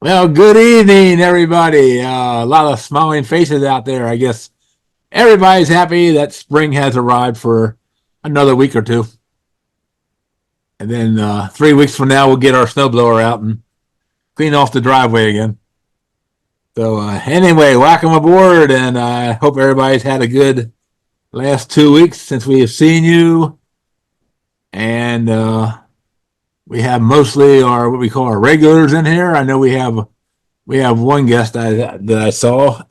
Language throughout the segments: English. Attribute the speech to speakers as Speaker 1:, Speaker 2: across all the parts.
Speaker 1: Well, good evening, everybody. A lot of smiling faces out there. I guess everybody's happy that spring has arrived for another week or two. And then 3 weeks from now, we'll get our snowblower out and clean off the driveway again. So, anyway, welcome aboard. And I hope everybody's had a good last 2 weeks since we have seen you. And we have mostly what we call our regulars in here. I know we have one guest that I saw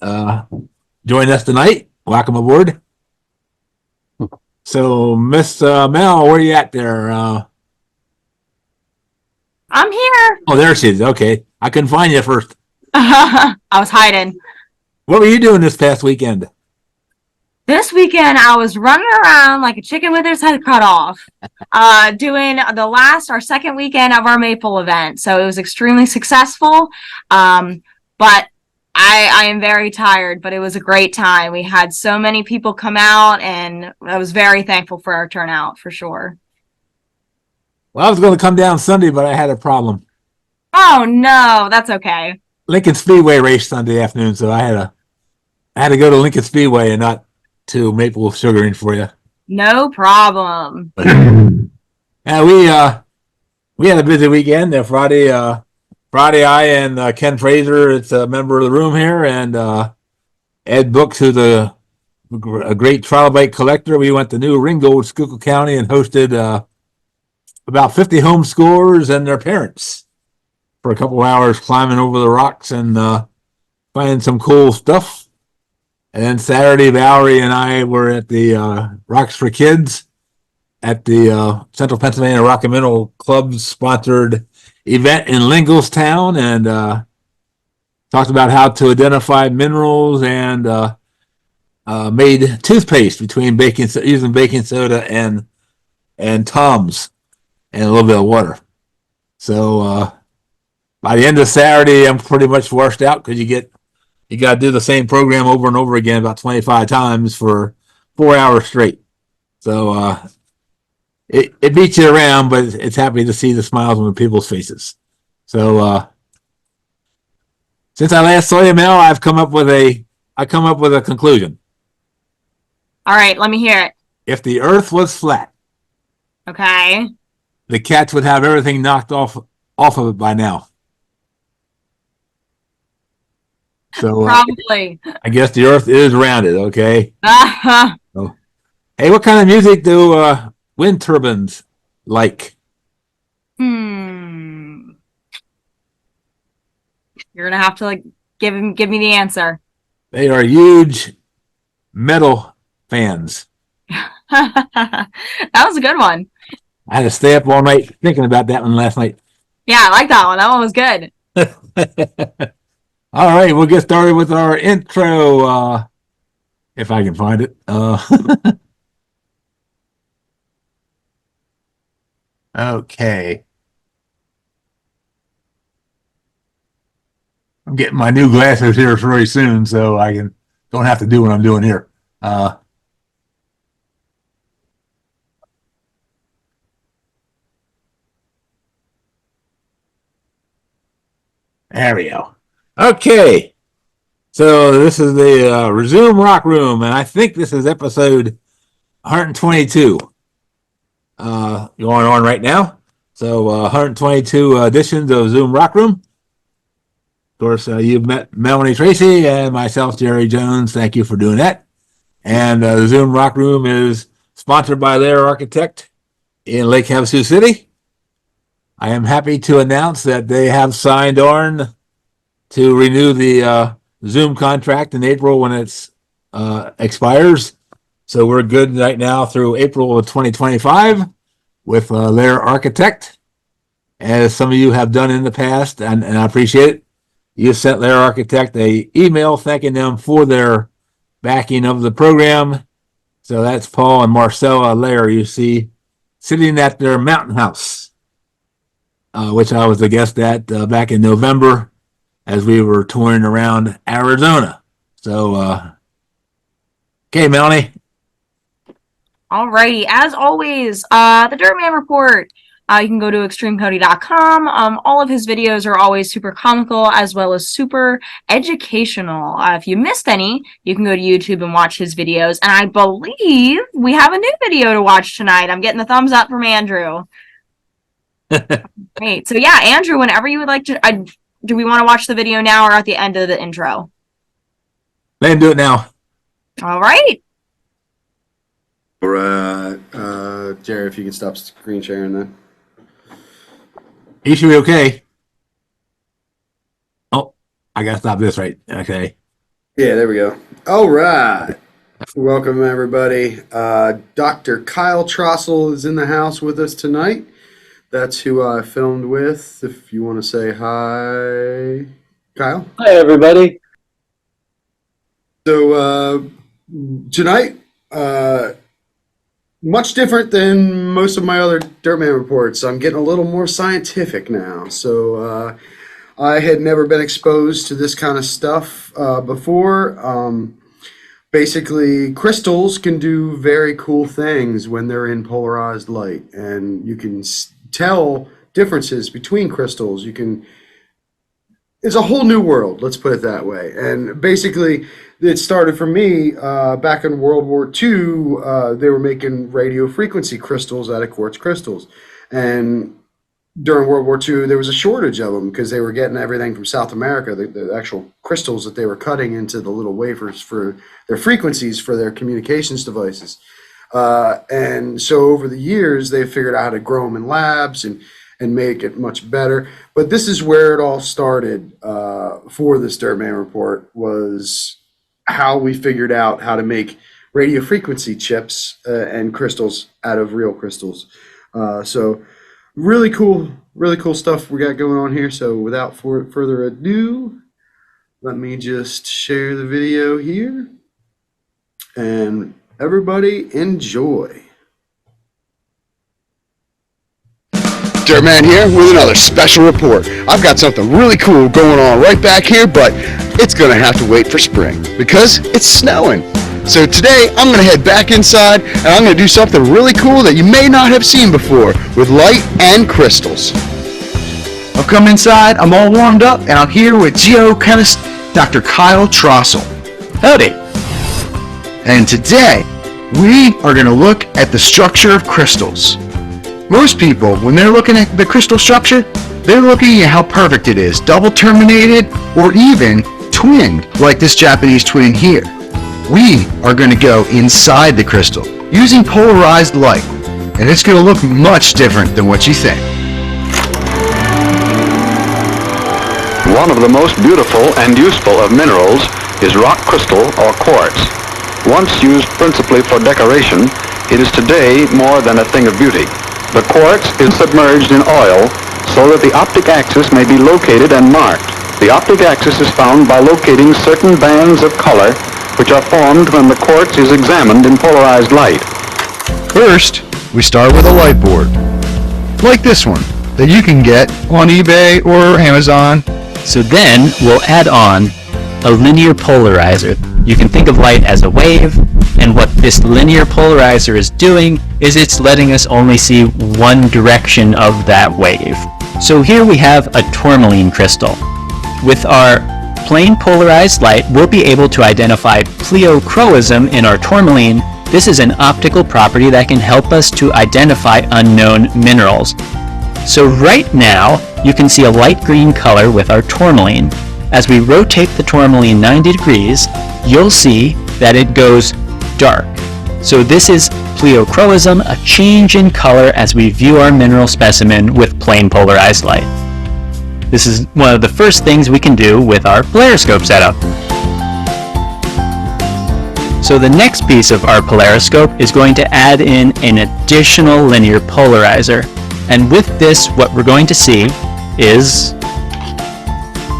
Speaker 1: join us tonight. Welcome aboard. So, Miss Mel, where are you at there?
Speaker 2: I'm here.
Speaker 1: Oh, there she is. Okay, I couldn't find you first.
Speaker 2: I was hiding.
Speaker 1: What were you doing this past weekend?
Speaker 2: This weekend, I was running around like a chicken with its head cut off, doing our second weekend of our Maple event. So it was extremely successful. But I am very tired, but it was a great time. We had so many people come out, and I was very thankful for our turnout, for sure.
Speaker 1: Well, I was going to come down Sunday, but I had a problem.
Speaker 2: Oh, no, that's okay.
Speaker 1: Lincoln Speedway race Sunday afternoon, so I had to go to Lincoln Speedway and not to Maple Sugaring for you.
Speaker 2: No problem.
Speaker 1: Yeah, we had a busy weekend. Friday, I and Ken Fraser, it's a member of the room here, and Ed Brooks, who's a great trilobite collector. We went to New Ringgold, Schuylkill County, and hosted about 50 homeschoolers and their parents for a couple hours climbing over the rocks and finding some cool stuff. And then Saturday, Valerie and I were at the Rocks for Kids at the Central Pennsylvania Rock and Mineral Club's sponsored event in Lingelstown, and talked about how to identify minerals and made toothpaste using baking soda and Tums and a little bit of water. So by the end of Saturday, I'm pretty much washed out because you got to do the same program over and over again about 25 times for 4 hours straight. So it beats you around, but it's happy to see the smiles on the people's faces. So since I last saw you, Mel, I come up with a conclusion.
Speaker 2: All right, let me hear it.
Speaker 1: If the Earth was flat,
Speaker 2: Okay.
Speaker 1: the cats would have everything knocked off of it by now. So
Speaker 2: Probably.
Speaker 1: I guess the Earth is rounded. Okay.
Speaker 2: Uh-huh.
Speaker 1: So, hey, what kind of music do wind turbines like?
Speaker 2: You're gonna have to give me the answer.
Speaker 1: They are huge metal fans.
Speaker 2: That was a good one.
Speaker 1: I had to stay up all night thinking about that one last night.
Speaker 2: Yeah, I like that one. That one was good.
Speaker 1: All right, we'll get started with our intro, if I can find it. Okay. I'm getting my new glasses here very soon, so don't have to do what I'm doing here. There we go. Okay. So this is the Resume Rock Room, and I think this is episode 122 going on right now. So 122 editions of Zoom Rock Room. Of course, you've met Melanie Tracy and myself, Jerry Jones. Thank you for doing that. And the Zoom Rock Room is sponsored by Lair Architect in Lake Havasu City. I am happy to announce that they have signed on to renew the Zoom contract in April when it expires. So we're good right now through April of 2025 with Lair Architect. As some of you have done in the past, and I appreciate it, you sent Lair Architect an email thanking them for their backing of the program. So that's Paul and Marcella Lair, you see, sitting at their mountain house, which I was a guest at back in November as we were touring around Arizona. So, okay, Melanie.
Speaker 2: Alrighty, as always, the Dirtman Report. You can go to extremecody.com. All of his videos are always super comical as well as super educational. If you missed any, you can go to YouTube and watch his videos. And I believe we have a new video to watch tonight. I'm getting the thumbs up from Andrew. Great. So yeah, Andrew, whenever you would like to, do we want to watch the video now or at the end of the intro?
Speaker 1: Let him do it now.
Speaker 2: All right.
Speaker 3: All right. Jerry, if you could stop screen sharing then.
Speaker 1: He should be okay. Oh, I gotta stop this right. Okay.
Speaker 3: Yeah, there we go. All right. Welcome, everybody. Dr. Kyle Trossel is in the house with us tonight. That's who I filmed with. If you want to say hi, Kyle.
Speaker 4: Hi, everybody.
Speaker 3: So tonight, much different than most of my other Dirtman reports. I'm getting a little more scientific now. So I had never been exposed to this kind of stuff before. Basically, crystals can do very cool things when they're in polarized light, and you can tell differences between crystals. It's a whole new world, let's put it that way. And basically, it started for me back in World War II. They were making radio frequency crystals out of quartz crystals. And during World War II, there was a shortage of them because they were getting everything from South America, the actual crystals that they were cutting into the little wafers for their frequencies for their communications devices. And so over the years, they figured out how to grow them in labs and make it much better. But this is where it all started for this Dirtman report, was how we figured out how to make radio frequency chips and crystals out of real crystals. So really cool stuff we got going on here. So without further ado, let me just share the video here and everybody enjoy. Dirtman here with another special report. I've got something really cool going on right back here, but it's gonna have to wait for spring because it's snowing. So today I'm gonna head back inside and I'm gonna do something really cool that you may not have seen before with light and crystals.
Speaker 5: I've come inside, I'm all warmed up, and I'm here with geochemist Dr. Kyle Trossel. Howdy. And today we are gonna look at the structure of crystals. Most people, when they're looking at the crystal structure, they're looking at how perfect it is, double terminated or even twinned, like this Japanese twin here. We are going to go inside the crystal using polarized light, and it's going to look much different than what you think.
Speaker 6: One of the most beautiful and useful of minerals is rock crystal or quartz. Once used principally for decoration, it is today more than a thing of beauty. The quartz is submerged in oil so that the optic axis may be located and marked. The optic axis is found by locating certain bands of color which are formed when the quartz is examined in polarized light.
Speaker 5: First, we start with a light board, like this one, that you can get on eBay or Amazon.
Speaker 4: So then we'll add on a linear polarizer. You can think of light as a wave, and what this linear polarizer is doing is it's letting us only see one direction of that wave. So here we have a tourmaline crystal. With our plain polarized light, we'll be able to identify pleochroism in our tourmaline. This is an optical property that can help us to identify unknown minerals. So right now, you can see a light green color with our tourmaline. As we rotate the tourmaline 90 degrees, you'll see that it goes dark. So this is pleochroism, a change in color as we view our mineral specimen with plain polarized light. This is one of the first things we can do with our polariscope setup. So the next piece of our polariscope is going to add in an additional linear polarizer. And with this, what we're going to see is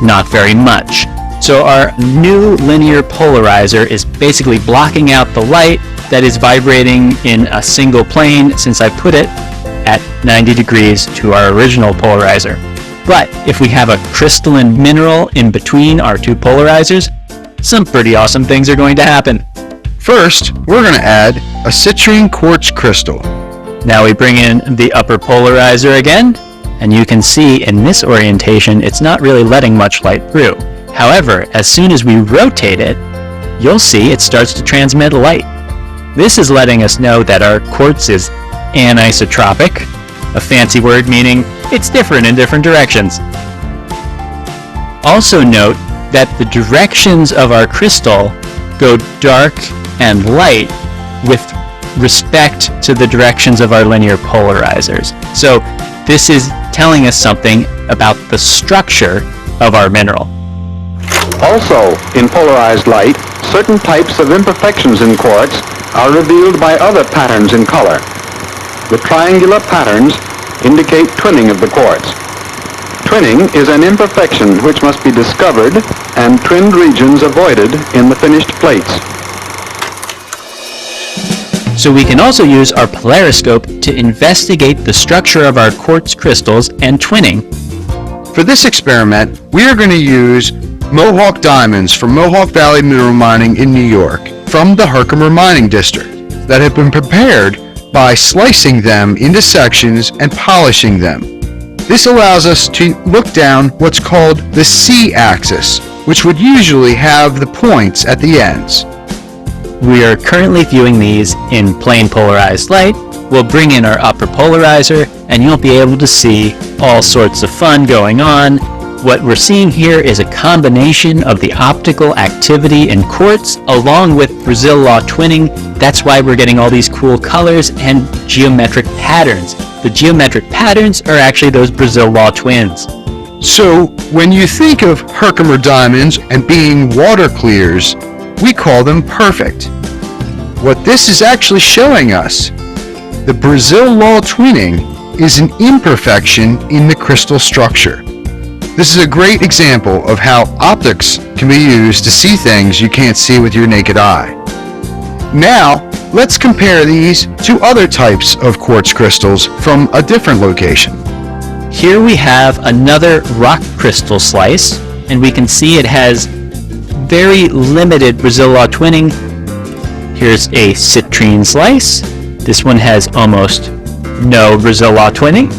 Speaker 4: not very much. So our new linear polarizer is basically blocking out the light that is vibrating in a single plane since I put it at 90 degrees to our original polarizer. But if we have a crystalline mineral in between our two polarizers, some pretty awesome things are going to happen.
Speaker 5: First, we're going to add a citrine quartz crystal.
Speaker 4: Now we bring in the upper polarizer again, and you can see in this orientation it's not really letting much light through. However, as soon as we rotate it, you'll see it starts to transmit light. This is letting us know that our quartz is anisotropic, a fancy word meaning it's different in different directions. Also note that the directions of our crystal go dark and light with respect to the directions of our linear polarizers. So this is telling us something about the structure of our mineral.
Speaker 6: Also, in polarized light, certain types of imperfections in quartz are revealed by other patterns in color. The triangular patterns indicate twinning of the quartz. Twinning is an imperfection which must be discovered and twinned regions avoided in the finished plates.
Speaker 4: So we can also use our polariscope to investigate the structure of our quartz crystals and twinning.
Speaker 5: For this experiment, we are going to use Mohawk diamonds from Mohawk Valley Mineral Mining in New York from the Herkimer Mining District that have been prepared by slicing them into sections and polishing them. This allows us to look down what's called the C-axis, which would usually have the points at the ends.
Speaker 4: We are currently viewing these in plain polarized light. We'll bring in our upper polarizer and you'll be able to see all sorts of fun going on. What we're seeing here is a combination of the optical activity in quartz along with Brazil law twinning. That's why we're getting all these cool colors and geometric patterns. The geometric patterns are actually those Brazil law twins.
Speaker 5: So when you think of Herkimer diamonds and being water clears, we call them perfect. What this is actually showing us, the Brazil law twinning is an imperfection in the crystal structure. This is a great example of how optics can be used to see things you can't see with your naked eye. Now, let's compare these to other types of quartz crystals from a different location.
Speaker 4: Here we have another rock crystal slice, and we can see it has very limited Brazil law twinning. Here's a citrine slice. This one has almost no Brazil law twinning.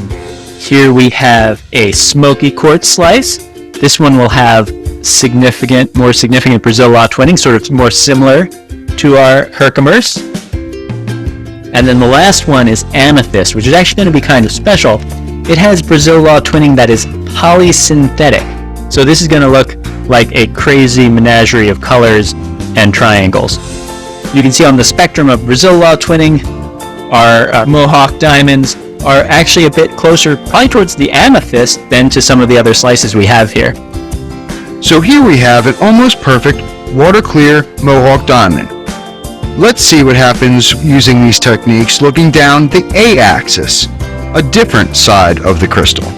Speaker 4: Here we have a smoky quartz slice. This one will have more significant Brazil law twinning, sort of more similar to our Herkimers. And then the last one is amethyst, which is actually going to be kind of special. It has Brazil law twinning that is polysynthetic. So this is going to look like a crazy menagerie of colors and triangles. You can see on the spectrum of Brazil law twinning, our Mohawk diamonds are actually a bit closer, probably towards the amethyst than to some of the other slices we have here.
Speaker 5: So here we have an almost perfect water clear Mohawk diamond. Let's see what happens using these techniques looking down the A-axis, a different side of the crystal.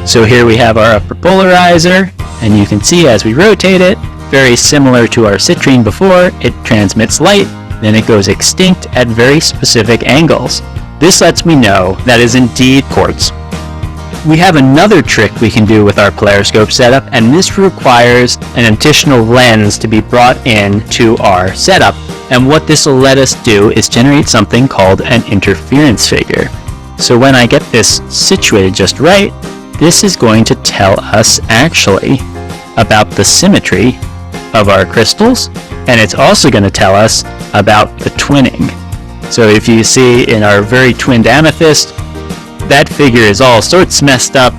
Speaker 4: So here we have our upper polarizer, and you can see as we rotate it, very similar to our citrine before, it transmits light, then it goes extinct at very specific angles. This lets me know that is indeed quartz. We have another trick we can do with our polariscope setup, and this requires an additional lens to be brought in to our setup. And what this will let us do is generate something called an interference figure. So when I get this situated just right, this is going to tell us actually about the symmetry of our crystals, and it's also going to tell us about the twinning. So if you see in our very twinned amethyst, that figure is all sorts messed up.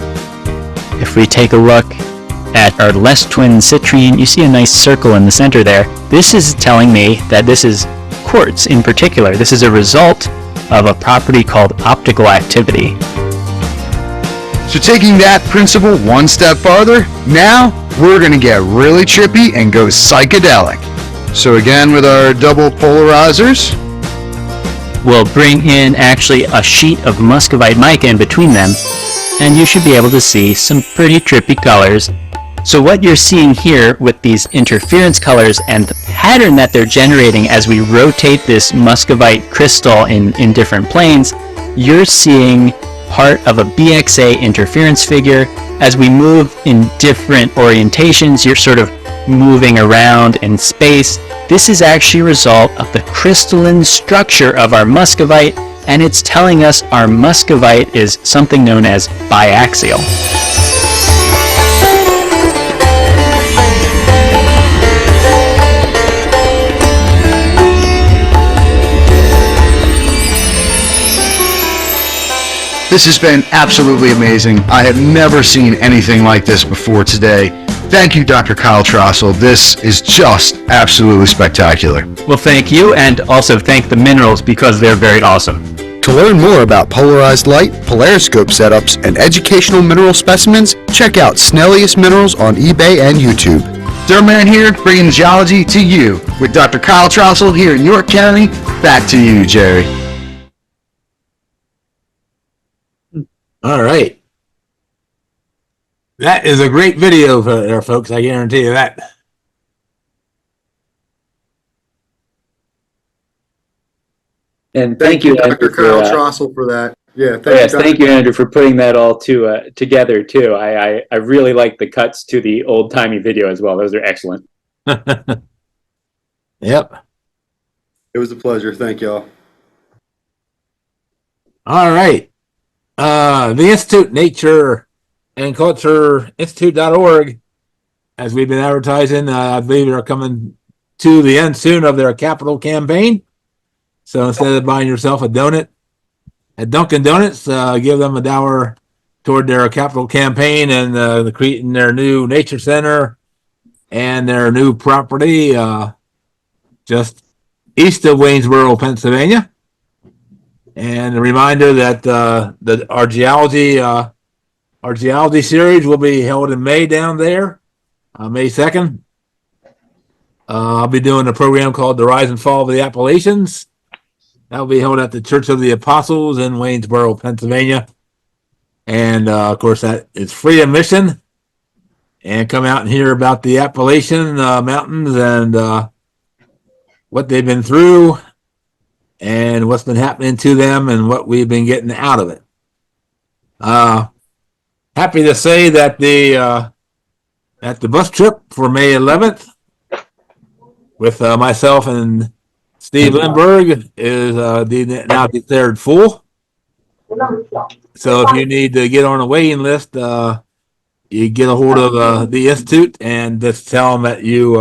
Speaker 4: If we take a look at our less twinned citrine, you see a nice circle in the center there. This is telling me that this is quartz in particular. This is a result of a property called optical activity.
Speaker 5: So taking that principle one step farther, now we're going to get really trippy and go psychedelic. So again, with our double polarizers,
Speaker 4: we'll bring in actually a sheet of muscovite mica in between them, and you should be able to see some pretty trippy colors. So what you're seeing here with these interference colors and the pattern that they're generating as we rotate this muscovite crystal in different planes, you're seeing part of a BXA interference figure. As we move in different orientations, you're sort of moving around in space. This is actually a result of the crystalline structure of our muscovite and it's telling us our muscovite is something known as biaxial.
Speaker 5: This has been absolutely amazing. I have never seen anything like this before today. Thank you, Dr. Kyle Trossel. This is just absolutely spectacular.
Speaker 4: Well, thank you, and also thank the minerals because they're very awesome.
Speaker 3: To learn more about polarized light, polariscope setups, and educational mineral specimens, check out Snellius Minerals on eBay and YouTube.
Speaker 5: Dirtman here, bringing geology to you with Dr. Kyle Trossel here in York County. Back to you, Jerry.
Speaker 1: All right. That is a great video there, folks. I guarantee you that.
Speaker 7: And thank you,
Speaker 3: Dr.
Speaker 7: Andrew,
Speaker 3: Kyle
Speaker 7: for,
Speaker 3: Trossel, for that. Yeah,
Speaker 7: yes,
Speaker 3: Dr.
Speaker 7: thank you, Andrew, for putting that all together too. I really like the cuts to the old timey video as well. Those are excellent.
Speaker 1: Yep.
Speaker 3: It was a pleasure. Thank y'all.
Speaker 1: All right. The Institute, Nature and Culture Institute.org, as we've been advertising, I believe they're coming to the end soon of their capital campaign. So instead of buying yourself a donut at Dunkin' Donuts, give them $1 toward their capital campaign and creating their new nature center and their new property just east of Waynesboro, Pennsylvania. And a reminder that our geology series will be held in May down there, May 2nd. I'll be doing a program called The Rise and Fall of the Appalachians. That will be held at the Church of the Apostles in Waynesboro, Pennsylvania. And of course, that is free admission. And come out and hear about the Appalachian Mountains and what they've been through, and what's been happening to them and what we've been getting out of it. Happy to say that the bus trip for May 11th with myself and Steve Lindbergh is now declared full. So if you need to get on a waiting list, you get a hold of the Institute and just tell them that you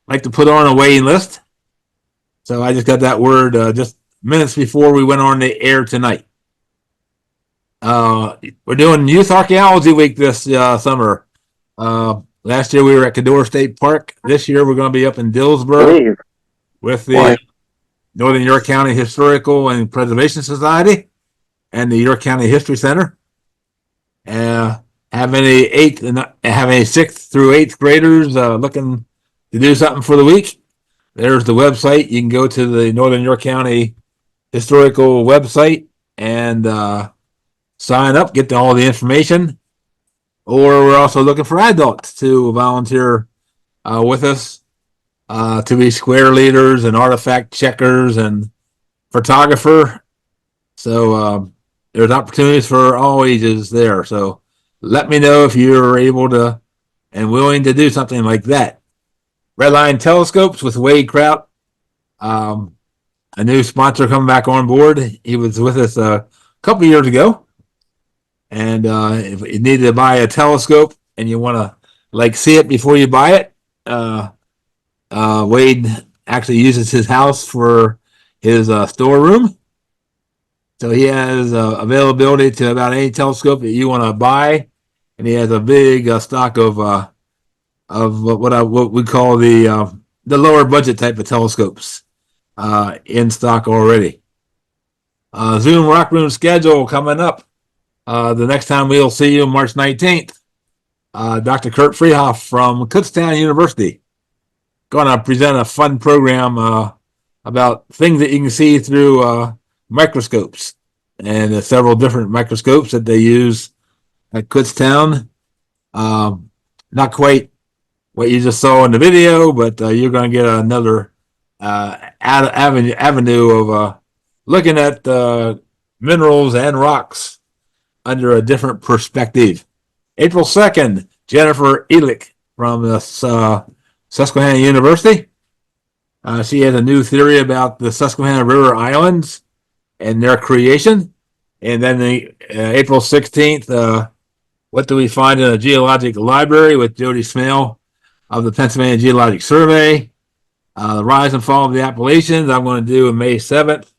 Speaker 1: like to put on a waiting list. So I just got that word just minutes before we went on the air tonight. We're doing Youth Archaeology Week this summer. Last year we were at Cador State Park. This year we're going to be up in Dillsboro with the Northern York County Historical and Preservation Society and the York County History Center. Have any 6th through 8th graders looking to do something for the week? There's the website. You can go to the Northern York County Historical website and sign up, get all the information. Or we're also looking for adults to volunteer with us to be square leaders and artifact checkers and photographer. So there's opportunities for all ages there. So let me know if you're able to and willing to do something like that. Redline Telescopes with Wade Kraut, a new sponsor coming back on board. He was with us a couple years ago. And if you need to buy a telescope and you want to see it before you buy it, Wade actually uses his house for his storeroom. So he has availability to about any telescope that you want to buy. And he has a big stock of what we call the lower budget type of telescopes in stock already. Zoom Rock Room schedule coming up. The next time we'll see you March 19th. Dr. Kurt Freehoff from Kutztown University going to present a fun program about things that you can see through microscopes, and several different microscopes that they use at Kutztown. Not quite what you just saw in the video, but you're going to get another avenue of looking at minerals and rocks under a different perspective. April 2nd, Jennifer Elick from Susquehanna University. She has a new theory about the Susquehanna River Islands and their creation. And then the April 16th, what do we find in a geologic library with Jody Smale of the Pennsylvania Geologic Survey. The rise and fall of the Appalachians, I'm going to do on May 7th.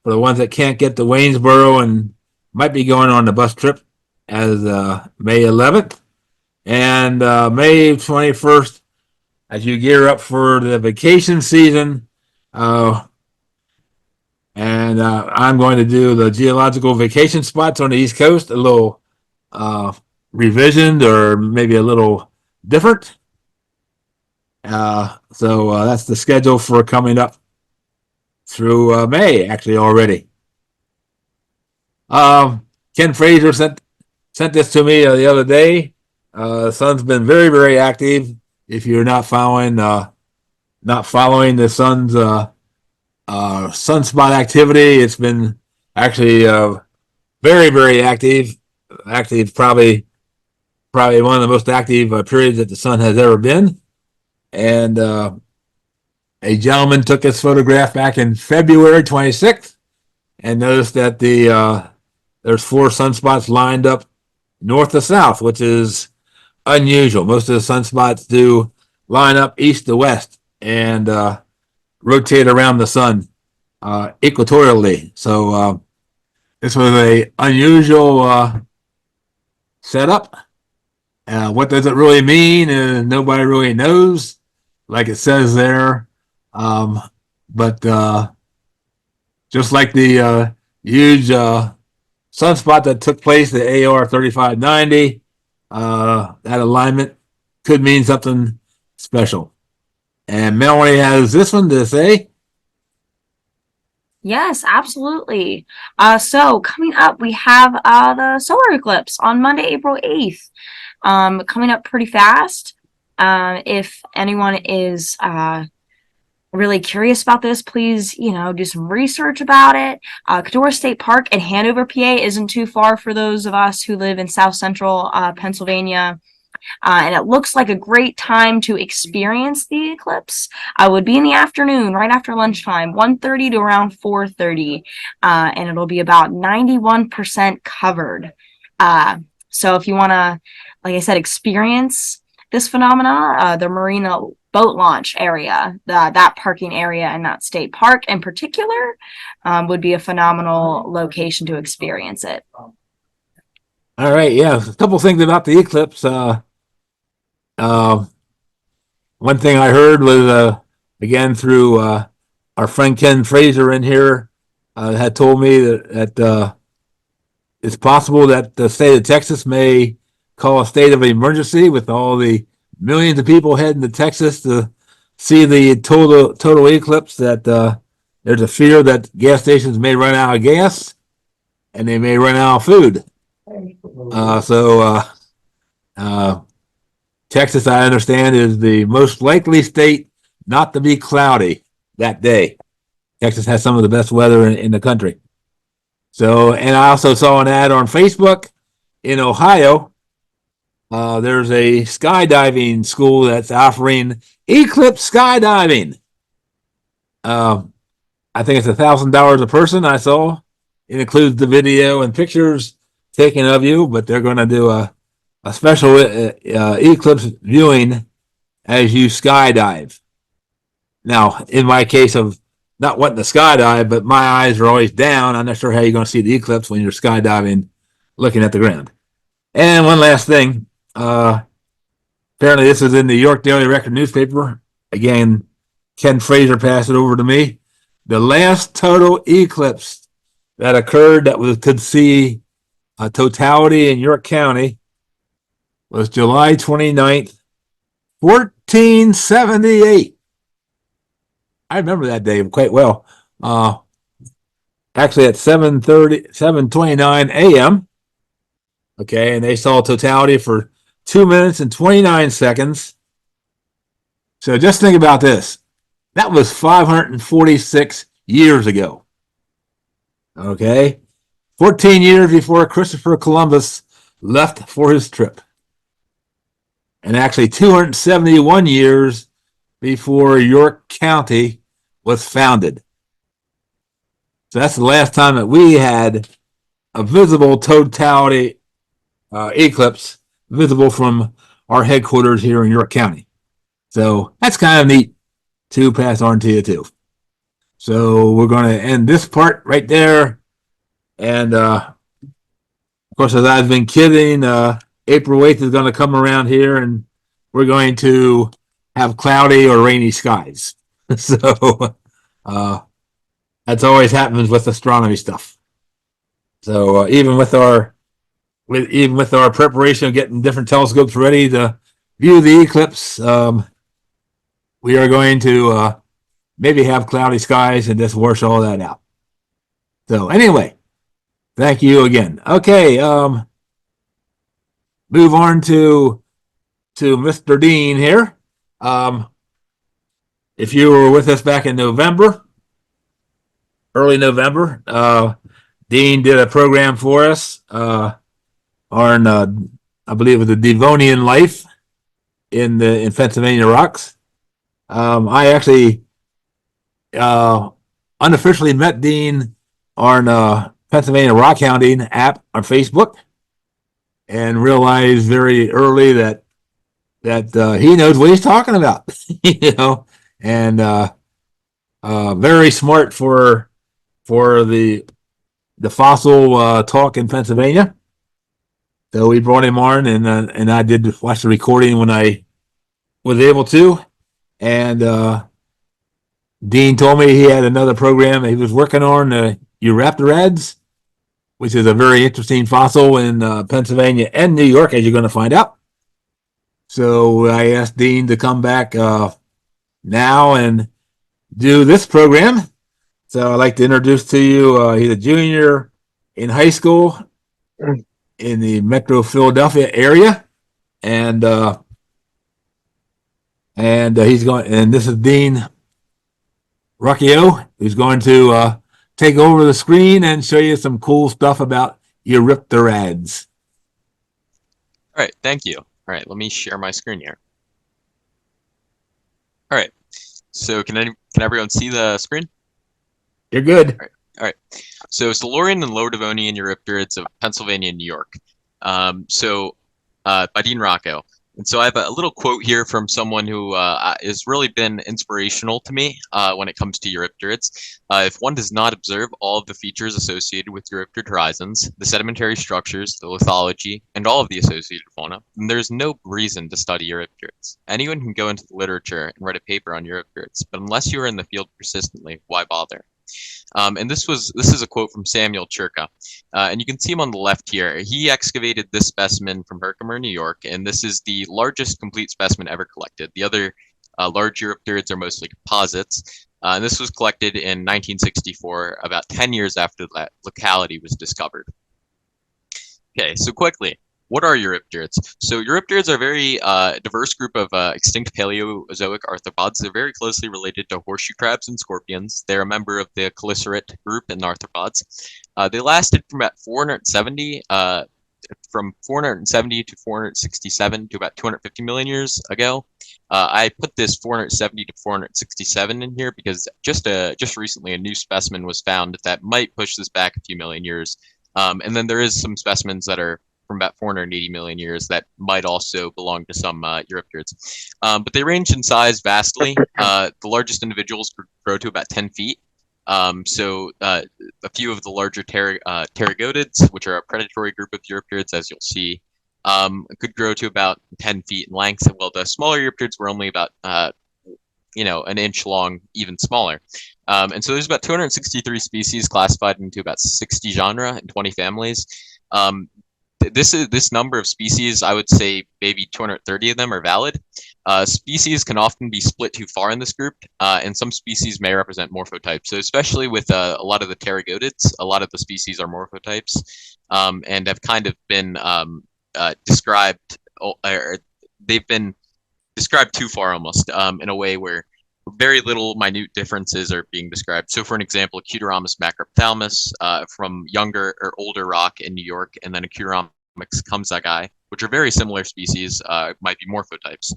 Speaker 1: For the ones that can't get to Waynesboro and might be going on the bus trip, as May 11th. And May 21st, as you gear up for the vacation season. And I'm going to do the geological vacation spots on the East Coast, a little revisioned or maybe a little different. So that's the schedule for coming up through May, actually, already. Ken Fraser sent this to me the other day. The sun's been very, very active. If you're not following the sun's sunspot activity, it's been actually very, very active. Actually, it's probably one of the most active periods that the sun has ever been. And a gentleman took this photograph back in February 26th and noticed that there's 4 sunspots lined up north to south, which is unusual. Most of the sunspots do line up east to west and rotate around the sun equatorially. So this was a unusual setup. What does it really mean? Nobody really knows, like it says there. But just like the huge sunspot that took place at AR 3590, that alignment could mean something special. And Melanie has this one to say.
Speaker 2: Yes, absolutely. So coming up, we have the solar eclipse on Monday, April 8th. Coming up pretty fast. If anyone is really curious about this, please, do some research about it. Cador State Park in Hanover, PA isn't too far for those of us who live in South Central Pennsylvania. And it looks like a great time to experience the eclipse. Would be in the afternoon, right after lunchtime, 1:30 to around 4:30. And it'll be about 91% covered. So if you want to, like I said, experience this phenomena, the Marina boat launch area, that parking area in that state park in particular, would be a phenomenal location to experience it.
Speaker 1: All right, yeah, a couple things about the eclipse. One thing I heard was, again, through our friend Ken Fraser in here, had told me that it's possible that the state of Texas may call a state of emergency with all the millions of people heading to Texas to see the total eclipse. That there's a fear that gas stations may run out of gas and they may run out of food. So Texas, I understand, is the most likely state not to be cloudy that day. Texas has some of the best weather in the country. So, and I also saw an ad on Facebook in Ohio. There's a skydiving school that's offering eclipse skydiving. I think it's $1,000 a person. I saw it includes the video and pictures taken of you, but they're going to do a special eclipse viewing as you skydive. Now, in my case of not wanting to skydive, but my eyes are always down, I'm not sure how you're going to see the eclipse when you're skydiving, looking at the ground. And one last thing. Apparently this is in the York Daily Record newspaper. Again, Ken Fraser passed it over to me. The last total eclipse that occurred that could see a totality in York County was July 29th, 1478. I remember that day quite well. Actually at 7:29 a.m. Okay, and they saw totality for 2 minutes and 29 seconds. So just think about this. That was 546 years ago. Okay, 14 years before Christopher Columbus left for his trip. And actually 271 years before York County was founded. So that's the last time that we had a visible totality eclipse visible from our headquarters here in York County. So that's kind of neat to pass on to you too. So we're going to end this part right there. And of course, as I've been kidding, April 8th is going to come around here and we're going to have cloudy or rainy skies. So that's always happens with astronomy stuff. So even with our preparation of getting different telescopes ready to view the eclipse, we are going to maybe have cloudy skies and just wash all that out. So anyway, thank you again. Okay, move on to Mr. Dean here. If you were with us back in November, early November, Dean did a program for us on, I believe it was the Devonian life in Pennsylvania rocks. I actually unofficially met Dean on Pennsylvania rock hounding app on Facebook, and realized very early that he knows what he's talking about, and very smart for the fossil talk in Pennsylvania. So we brought him on, and I did watch the recording when I was able to. And Dean told me he had another program that he was working on, Eurypterids, which is a very interesting fossil in Pennsylvania and New York, as you're going to find out. So I asked Dean to come back now and do this program. So I'd like to introduce to you, he's a junior in high school in the Metro Philadelphia area, and he's going. And this is Dean Ruocco, who's going to take over the screen and show you some cool stuff about Eurypterids.
Speaker 8: All right, thank you. All right, let me share my screen here. All right, so can everyone see the screen?
Speaker 1: You're good.
Speaker 8: All right. So Silurian and Lower Devonian Eurypterids of Pennsylvania and New York. By Dean Ruocco. And so I have a little quote here from someone who has really been inspirational to me when it comes to Eurypterids. If one does not observe all of the features associated with Eurypterid horizons, the sedimentary structures, the lithology, and all of the associated fauna, then there's no reason to study Eurypterids. Anyone can go into the literature and write a paper on Eurypterids, but unless you are in the field persistently, why bother? And this is a quote from Samuel Churka, and you can see him on the left here. He excavated this specimen from Herkimer, New York, and this is the largest complete specimen ever collected. The other large Eurypterids are mostly composites, and this was collected in 1964, about 10 years after that locality was discovered. Okay, so quickly, what are Eurypterids? So Eurypterids are a very diverse group of extinct Paleozoic arthropods. They're very closely related to horseshoe crabs and scorpions. They're a member of the Chelicerate group in arthropods. They lasted from about 470 to 467 to about 250 million years ago. I put this 470 to 467 in here because just recently a new specimen was found that might push this back a few million years. And then there is some specimens that are from about 480 million years that might also belong to some Eurypterids. But they range in size vastly. The largest individuals grow to about 10 feet. So a few of the larger pterygotids, which are a predatory group of Eurypterids, as you'll see, could grow to about 10 feet in length. Well, the smaller Eurypterids were only about an inch long, even smaller. And so there's about 263 species classified into about 60 genera and 20 families. This number of species, I would say maybe 230 of them are valid. Species can often be split too far in this group, and some species may represent morphotypes. So especially with a lot of the pterygotids, a lot of the species are morphotypes, and have kind of been described, or they've been described too far almost, in a way where very little minute differences are being described. So for an example, Cuteromus macrophthalmus from younger or older rock in New York, and then a Cuteromus kumzagi, which are very similar species, might be morphotypes.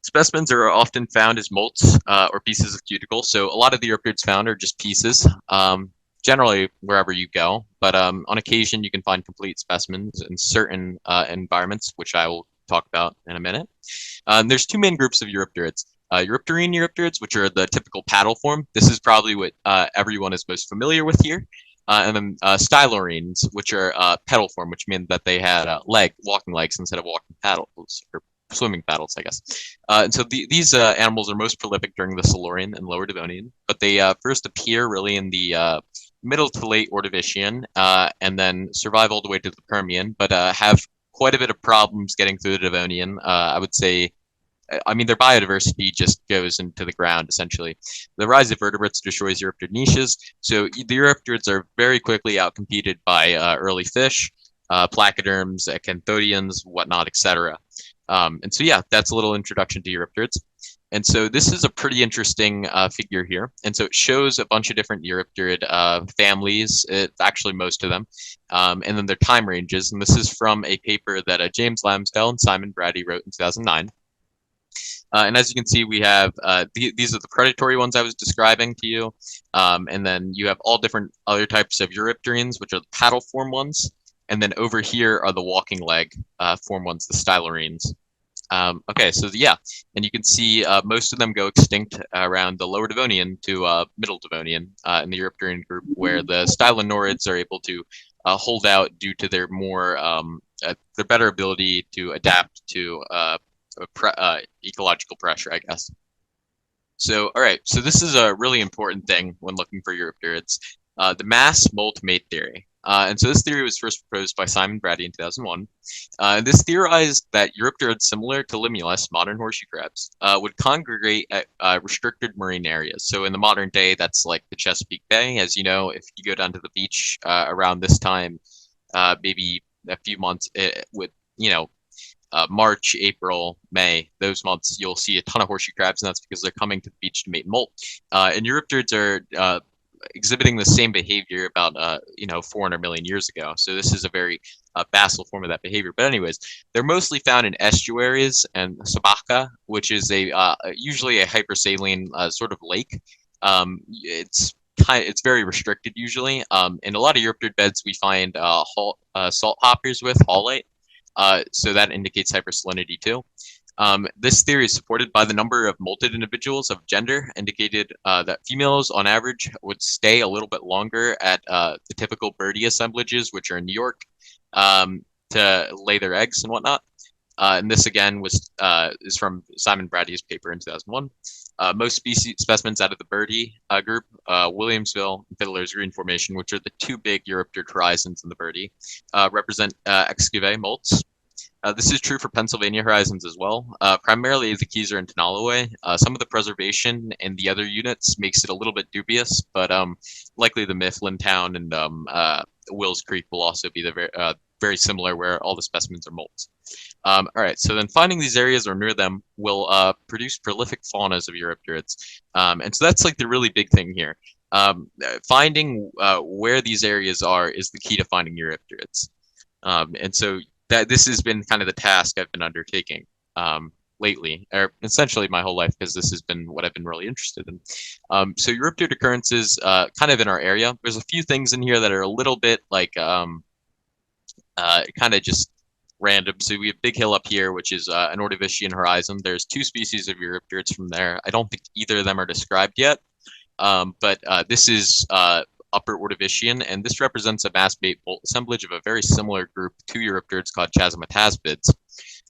Speaker 8: Specimens are often found as molts or pieces of cuticle, so a lot of the Eurypterids found are just pieces, generally wherever you go, but on occasion you can find complete specimens in certain environments, which I will talk about in a minute. There's two main groups of Eurypterids. Eurypterine Eurypterids, which are the typical paddle form. This is probably what everyone is most familiar with here. And then Stylorines, which are pedal form, which means that they had walking legs instead of walking paddles, or swimming paddles, I guess. And so these animals are most prolific during the Silurian and Lower Devonian, but they first appear really in the middle to late Ordovician, and then survive all the way to the Permian, but have quite a bit of problems getting through the Devonian. I would say, I mean, their biodiversity just goes into the ground, essentially. The rise of vertebrates destroys Eurypterid niches, so the Eurypterids are very quickly outcompeted by early fish, placoderms, acanthodians, whatnot, etc. And so, yeah, that's a little introduction to Eurypterids. And so this is a pretty interesting figure here. And so it shows a bunch of different Eurypterid families, actually most of them, and then their time ranges. And this is from a paper that James Lamsdell and Simon Brady wrote in 2009. And as you can see, we have these are the predatory ones I was describing to you. And then you have all different other types of Eurypterines, which are the paddle form ones. And then over here are the walking leg form ones, the Stylorines. Okay, so yeah, and you can see most of them go extinct around the Lower Devonian to Middle Devonian in the Eurypterian group, where the Stylonorids are able to hold out due to their their better ability to adapt to ecological pressure, I guess. So, all right, so this is a really important thing when looking for Eurypterids, the mass molt mate theory. And so this theory was first proposed by Simon Brady in 2001. This theorized that Eurypterids similar to Limulus, modern horseshoe crabs, would congregate at restricted marine areas. So in the modern day, that's like the Chesapeake Bay. As you know, if you go down to the beach around this time, maybe a few months with, March, April, May, those months, you'll see a ton of horseshoe crabs, and that's because they're coming to the beach to mate and molt. And Eurypterids are exhibiting the same behavior about 400 million years ago. So this is a very basal form of that behavior. But anyways, they're mostly found in estuaries and sabaka, which is usually a hypersaline sort of lake. It's very restricted usually. In a lot of Eurypterid beds, we find salt hoppers with haulite. So that indicates hypersalinity too. This theory is supported by the number of molted individuals of gender, indicated that females on average would stay a little bit longer at the typical birdie assemblages, which are in New York, to lay their eggs and whatnot. And this again is from Simon Brady's paper in 2001. Most specimens out of the birdie group, Williamsville and Fiddler's Green Formation, which are the two big Eurypterid horizons in the birdie, represent excavae molts. This is true for Pennsylvania horizons as well. Primarily the Keys are in Tenalloway. Some of the preservation in the other units makes it a little bit dubious, but likely the Mifflintown and Wills Creek will also be the very similar, where all the specimens are molts. All right, so then finding these areas or near them will produce prolific faunas of Eurypterids. And so that's like the really big thing here. Finding where these areas are is the key to finding Eurypterids. And so this has been kind of the task I've been undertaking lately, or essentially my whole life, because this has been what I've been really interested in. So Eurypterid occurrences kind of in our area. There's a few things in here that are a little bit like kind of just random. So we have Big Hill up here, which is an Ordovician horizon. There's two species of Eurypterids from there. I don't think either of them are described yet, but this is Upper Ordovician, and this represents a mass bait bolt assemblage of a very similar group to Eurypterids called Chasmotasbids.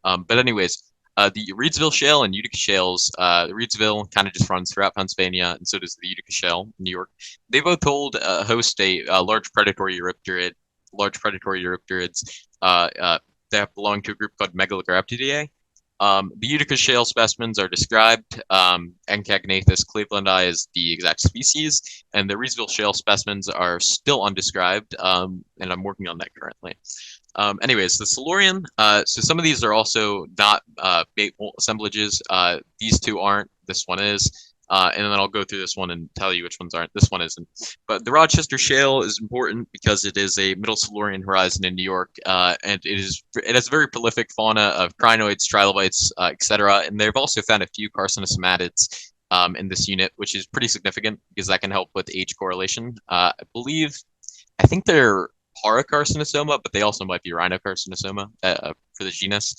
Speaker 8: But anyways, the Reidsville Shale and Utica Shales, Reidsville kind of just runs throughout Pennsylvania, and so does the Utica Shale in New York. They both host a large predatory Eurypterids that belong to a group called Megalograptidae. The Utica Shale specimens are described. Encagnathus clevelandi is the exact species, and the Reidsville Shale specimens are still undescribed, and I'm working on that currently. Anyways, the Silurian, so some of these are also not bait bolt assemblages. These two aren't, this one is. And then I'll go through this one and tell you which ones aren't. This one isn't. But the Rochester Shale is important because it is a Middle Silurian horizon in New York, and it has a very prolific fauna of crinoids, trilobites, etc. And they've also found a few carcinosomatids in this unit, which is pretty significant because that can help with age correlation. I think they're paracarcinosoma, but they also might be rhinocarcinosoma for the genus.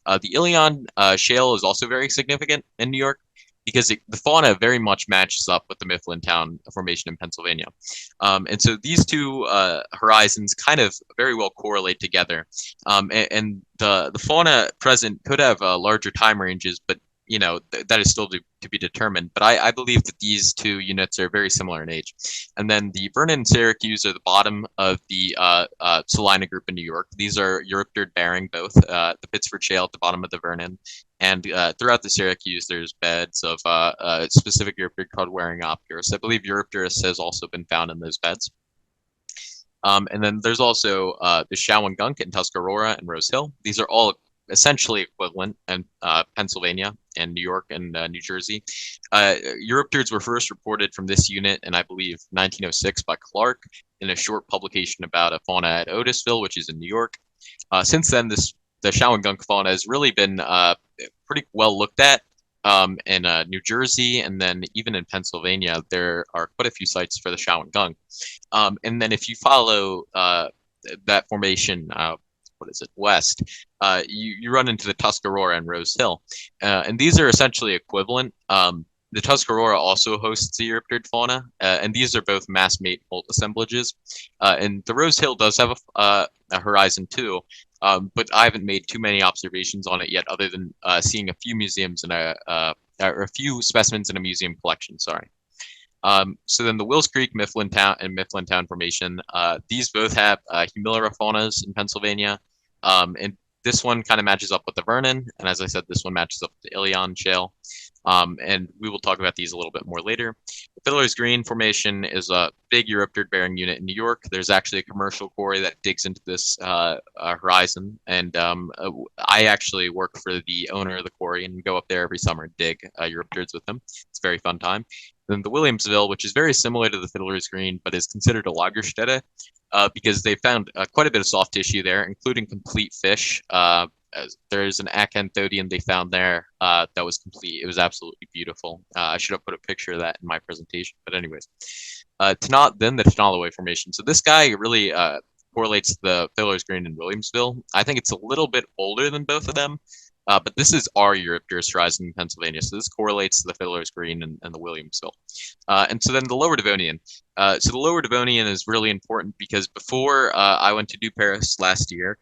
Speaker 8: The Ilion Shale is also very significant in New York because the fauna very much matches up with the Mifflintown Formation in Pennsylvania. And so these two horizons kind of very well correlate together. And the fauna present could have larger time ranges, but that is still to be determined. But I believe that these two units are very similar in age. And then the Vernon and Syracuse are the bottom of the Salina group in New York. These are Eurypterid bearing both. The Pittsford Shale at the bottom of the Vernon. And throughout the Syracuse, there's beds of a specific Eurypterid called Waringopterus. I believe Eurypterus has also been found in those beds. And then there's also the Shawangunk in Tuscarora and Rose Hill. These are all essentially equivalent in Pennsylvania and New York and New Jersey. Eurypterids were first reported from this unit in, I believe, 1906 by Clark in a short publication about a fauna at Otisville, which is in New York. Since then, the Shawangunk fauna has really been pretty well looked at in New Jersey, and then even in Pennsylvania, there are quite a few sites for the Shawangunk. And then if you follow that formation, west, you run into the Tuscarora and Rose Hill. And these are essentially equivalent. The Tuscarora also hosts the Eurypterid fauna, and these are both mass mate molt assemblages. And the Rose Hill does have a horizon too, but I haven't made too many observations on it yet, other than seeing a few museums and or a few specimens in a museum collection. Sorry. So then the Wills Creek, Mifflintown, and Mifflintown Formation, these both have Humilera faunas in Pennsylvania. And this one kind of matches up with the Vernon, and as I said, this one matches up with the Ilion Shale. And we will talk about these a little bit more later. The Fiddler's Green Formation is a big Eurypterid bearing unit in New York. There's actually a commercial quarry that digs into this horizon, and I actually work for the owner of the quarry and go up there every summer and dig Eurypterids with him. It's a very fun time. Then the Williamsville, which is very similar to the Fiddler's Green, but is considered a Lagerstätte because they found quite a bit of soft tissue there, including complete fish. There's an acanthodian they found there that was complete. It was absolutely beautiful. I should have put a picture of that in my presentation. But anyways, then the Tenalloway Formation. So this guy really correlates the Fiddler's Green and Williamsville. I think it's a little bit older than both of them. But this is our Eurypterus horizon in Pennsylvania, so this correlates to the Fiddler's Green and the Williamsville. And so then the Lower Devonian. So the Lower Devonian is really important because before I went to New Paris last year,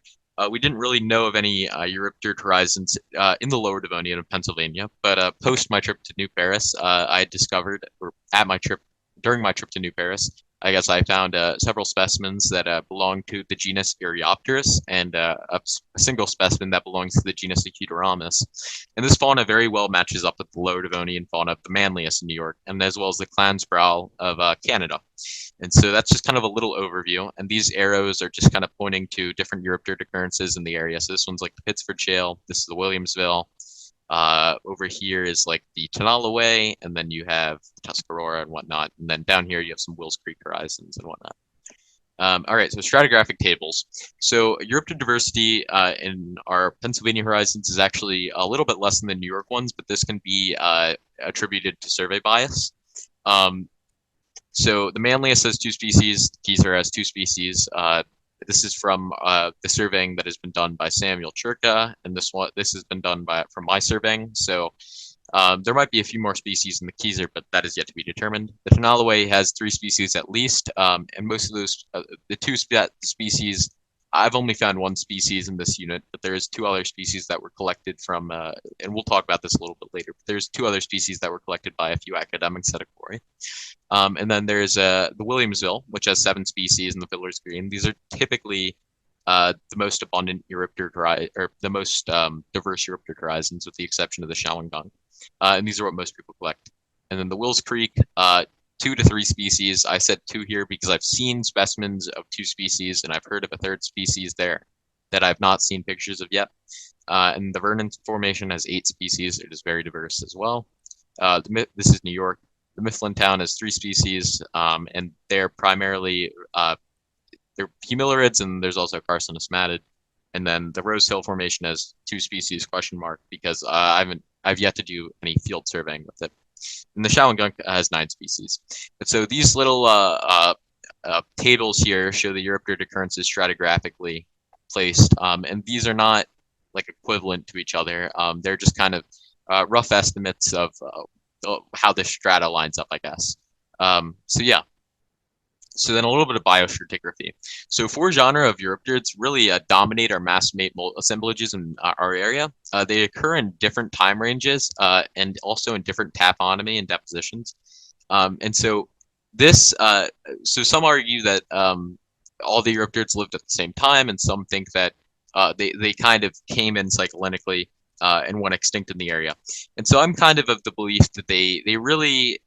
Speaker 8: we didn't really know of any Eurypterid horizons in the Lower Devonian of Pennsylvania. But post my trip to New Paris, I discovered, or during my trip to New Paris, I guess I found several specimens that belong to the genus Eurypterus and a single specimen that belongs to the genus Echidorhamus. And this fauna very well matches up with the Lower Devonian fauna of the Manlius in New York, and as well as the Clansbrow of Canada. And so that's just kind of a little overview. And these arrows are just kind of pointing to different Eurypterid occurrences in the area. So this one's like the Pittsford Shale, this is the Williamsville. Over here is like the Tenalloway, and then you have Tuscarora and whatnot, and then down here you have some Wills Creek horizons and whatnot. All right, so stratigraphic tables. So Eurypterid diversity in our Pennsylvania horizons is actually a little bit less than the New York ones, but this can be attributed to survey bias. So the Manlius has 2 species, the Kieser has 2 species. This is from the surveying that has been done by Samuel Churka, and this has been done from my surveying. So there might be a few more species in the Kieser, but that is yet to be determined. The Tenalloway has 3 species at least, and most of those, the 2 species, I've only found 1 species in this unit, but there's 2 other species that were collected from, and we'll talk about this a little bit later, but there's 2 other species that were collected by a few academics at a quarry. And then there's the Williamsville, which has 7 species, and the Fiddler's Green. These are typically the most abundant Eurypterid, or the most diverse Eurypterid horizons, with the exception of the Shawangunk. And these are what most people collect. And then the Wills Creek, 2 to 3 species. I said 2 here because I've seen specimens of 2 species, and I've heard of a 3rd species there that I've not seen pictures of yet. And the Vernon Formation has 8 species. It is very diverse as well. This is New York. The Mifflin town has 3 species, and they're primarily they're humilarids, and there's also carcinosmatid. And then the Rose Hill Formation has 2 species ? Because I've yet to do any field surveying with it. And the Shawangunk has 9 species. And so these little tables here show the Eurypterid occurrences stratigraphically placed, and these are not like equivalent to each other. They're just kind of rough estimates of how the strata lines up, I guess. So yeah. So then a little bit of biostratigraphy. So 4 genera of Eurypterids really dominate our massimate assemblages in our area. They occur in different time ranges and also in different taphonomy and depositions. And so this, so some argue that all the Eurypterids lived at the same time, and some think that they kind of came in cyclinically and went extinct in the area. And so I'm kind of the belief that they really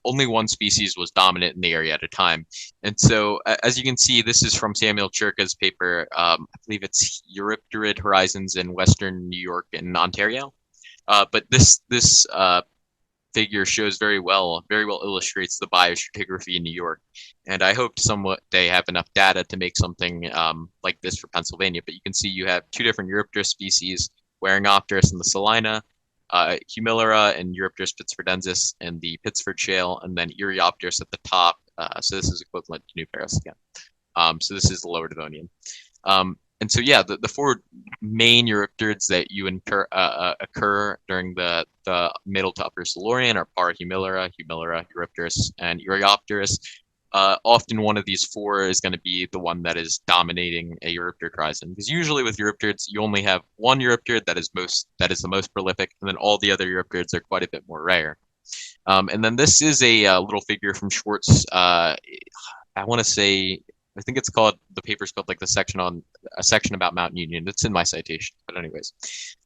Speaker 8: only one species was dominant in the area at a time. And so as you can see, this is from Samuel Chirka's paper. I believe it's Eurypterid horizons in Western New York and Ontario. But this figure shows very well illustrates the biostratigraphy in New York. And I hope somewhat they have enough data to make something like this for Pennsylvania. But you can see you have 2 different Eurypterus species, Waringopterus in the Salina, Humilera and Eurypterus pittsfordensis in the Pittsford Shale, and then Euryopterus at the top. So this is equivalent to New Paris again. So this is the Lower Devonian. And so yeah, the 4 main Eurypterids that you occur during the middle to upper Silurian are Humilera, Eurypterus, and Euryopterus. Often one of these 4 is going to be the one that is dominating a Eurypterid horizon, because usually with Eurypterids you only have one Eurypterid that is the most prolific, and then all the other Eurypterids are quite a bit more rare. And then this is a little figure from Schwartz. I want to say, I think it's called, the paper's called like a section about Mount Union. It's in my citation, but anyways,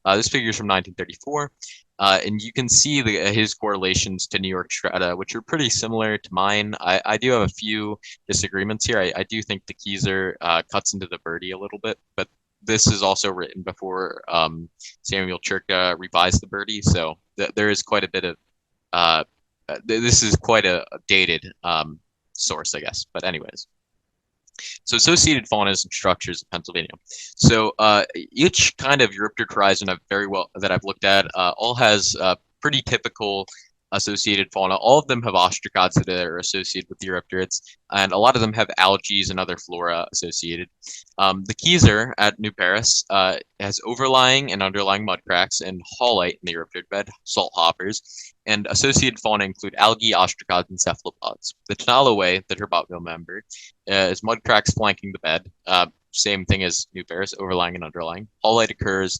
Speaker 8: this figure is from 1934. And you can see his correlations to New York strata, which are pretty similar to mine. I do have a few disagreements here. I do think the Keyser cuts into the birdie a little bit, but this is also written before Samuel Chirka revised the birdie, so there is quite a bit of this is quite a dated source, I guess. But anyways. So associated faunas and structures of Pennsylvania. So each kind of Eurypterid horizon that I've looked at all has pretty typical associated fauna. All of them have ostracods that are associated with Eurypterids, and a lot of them have algae and other flora associated. The Keyser at New Paris has overlying and underlying mud cracks and haulite in the Eurypterid bed, salt hoppers, and associated fauna include algae, ostracods, and cephalopods. The Tenalloway, the Turbotville member, is mud cracks flanking the bed. Same thing as New Paris, overlying and underlying. Haulite occurs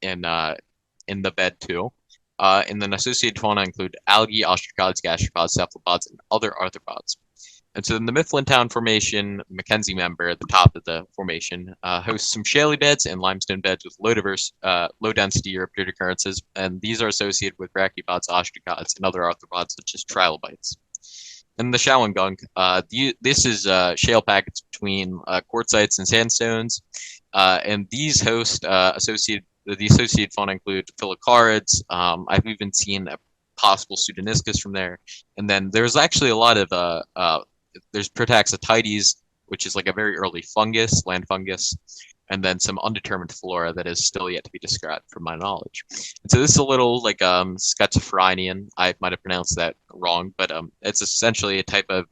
Speaker 8: in the bed too. And then associated fauna include algae, ostracods, gastropods, cephalopods, and other arthropods. And so in the Mifflin Town Formation, the Mackenzie member at the top of the formation hosts some shaly beds and limestone beds with low density Eurypterid occurrences, and these are associated with brachiopods, ostracods, and other arthropods such as trilobites. And the Shawangunk, this is shale packets between quartzites and sandstones, and these host the associated fauna include Phyllocards. I've even seen a possible Pseudoniscus from there. And then there's actually a lot of there's Protaxotides, which is like a very early fungus, land fungus, and then some undetermined flora that is still yet to be described from my knowledge. And so this is a little like Schizophrenian. I might have pronounced that wrong, but it's essentially a type of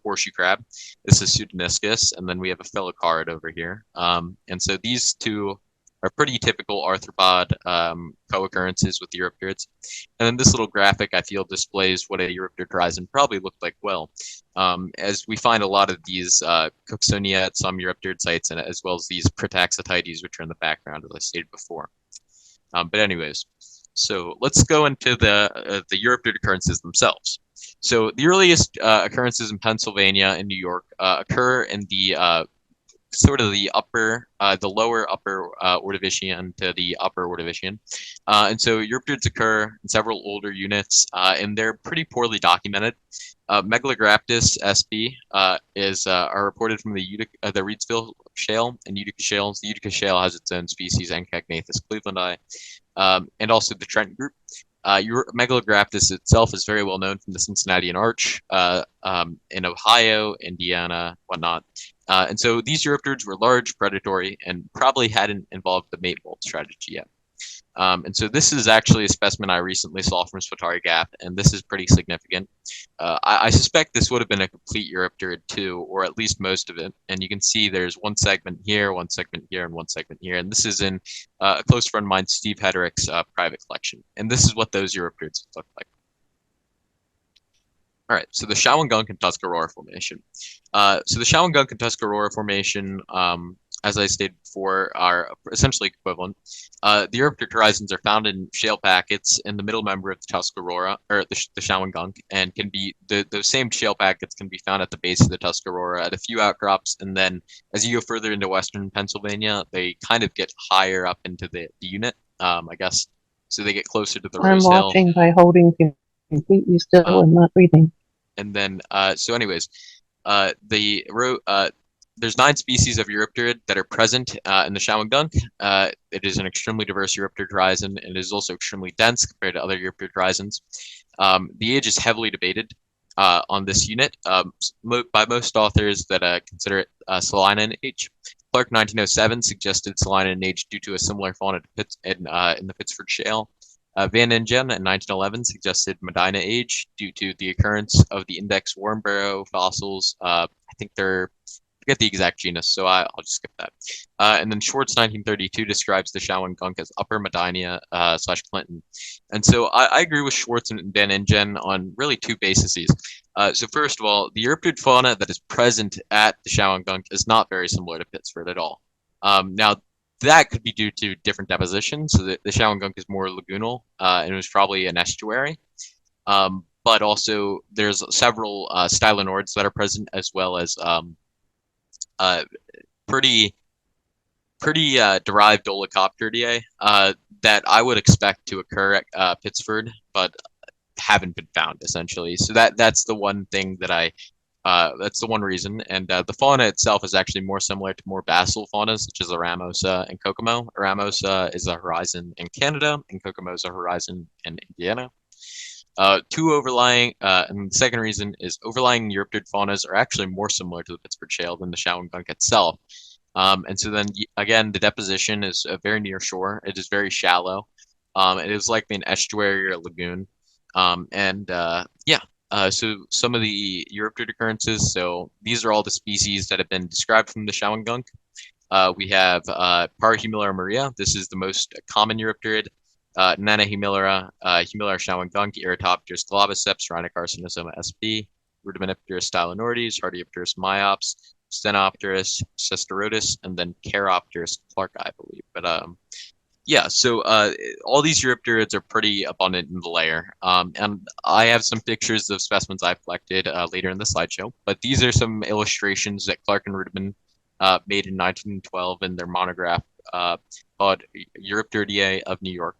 Speaker 8: horseshoe crab. This is Pseudoniscus, and then we have a Phyllocarid over here. And so these 2 are pretty typical arthropod co-occurrences with Eurypterids. And then this little graphic, I feel, displays what a Eurypterid horizon probably looked like well, as we find a lot of these Cooksonia at some Eurypterid sites, and as well as these Protaxotides, which are in the background, as I stated before. But anyways, so let's go into the Eurypterid occurrences themselves. So the earliest occurrences in Pennsylvania and New York occur in the sort of the lower upper Ordovician to the upper Ordovician. And so Eurypterids occur in several older units, and they're pretty poorly documented. Megalograptus sp are reported from the Reidsville Shale and Utica Shales. The Utica Shale has its own species, Encagnathus clevelandi, and also the Trenton group. Megalograptus itself is very well known from the Cincinnati Arch in Ohio, Indiana, whatnot. And so these Eurypterids were large, predatory, and probably hadn't involved the mate moult strategy yet. And so this is actually a specimen I recently saw from Spatari Gap, and this is pretty significant. I suspect this would have been a complete Eurypterid too, or at least most of it. And you can see there's one segment here, one segment here, and one segment here. And this is in a close friend of mine, Steve Hederick's private collection. And this is what those Eurypterids look like. All right, so the Shawangunk and Tuscarora Formation. So the Shawangunk and Tuscarora Formation, as I stated before, are essentially equivalent. The Eurypterid horizons are found in shale packets in the middle member of the Tuscarora, or the Shawangunk, and can be those same shale packets can be found at the base of the Tuscarora at a few outcrops, and then as you go further into western Pennsylvania, they kind of get higher up into the unit, I guess. So they get closer to the
Speaker 9: I'm
Speaker 8: Rose Hill.
Speaker 9: watching by holding completely still and not breathing.
Speaker 8: And then, so anyways, there's 9 species of Eurypterid that are present in the Shawangunk. It is an extremely diverse Eurypterid horizon, and it is also extremely dense compared to other Eurypterid horizons. The age is heavily debated on this unit by most authors that consider it Salina age. Clark 1907 suggested Salina age due to a similar fauna in the Pittsford Shale. Van Ingen in 1911 suggested Medina age due to the occurrence of the index worm burrow fossils. I think I forget the exact genus, so I'll just skip that. And then Schwartz 1932 describes the Shawangunk as Upper Medina / Clinton. And so I agree with Schwartz and Van Ingen on really 2 bases. So first of all, the Eurypterid fauna that is present at the Shawangunk is not very similar to Pittsford at all. Now, that could be due to different depositions. So the Shawangunk is more lagoonal, and it was probably an estuary. But also, there's several stylonords that are present, as well as pretty derived Dolichopteridae that I would expect to occur at Pittsford, but haven't been found essentially. So that's the one thing that that's the one reason. And the fauna itself is actually more similar to more basal faunas, such as Aramosa and Kokomo. Aramosa is a horizon in Canada, and Kokomo is a horizon in Indiana. 2 overlying, and the second reason is overlying Eurypterid faunas are actually more similar to the Pittsford Shale than the Shawangunk itself. And so then, again, the deposition is very near shore. It is very shallow. It is likely an estuary or a lagoon. So some of the Eurypterid occurrences. So these are all the species that have been described from the Shawangunk. We have Parahumula maria. This is the most common Eurypterid. Nana humilera, Humilera Shawangunk, Eurypterids globiceps, Rhinocarcinosoma sp, Rudimenipterus stylonordes, Hardiopterus myops, Stenopterus cesterotus, and then Charopterus clarki, I believe. But yeah, so all these Eurypterids are pretty abundant in the layer. And I have some pictures of specimens I've collected later in the slideshow. But these are some illustrations that Clark and Rudiman made in 1912 in their monograph called Eurypteridae of New York.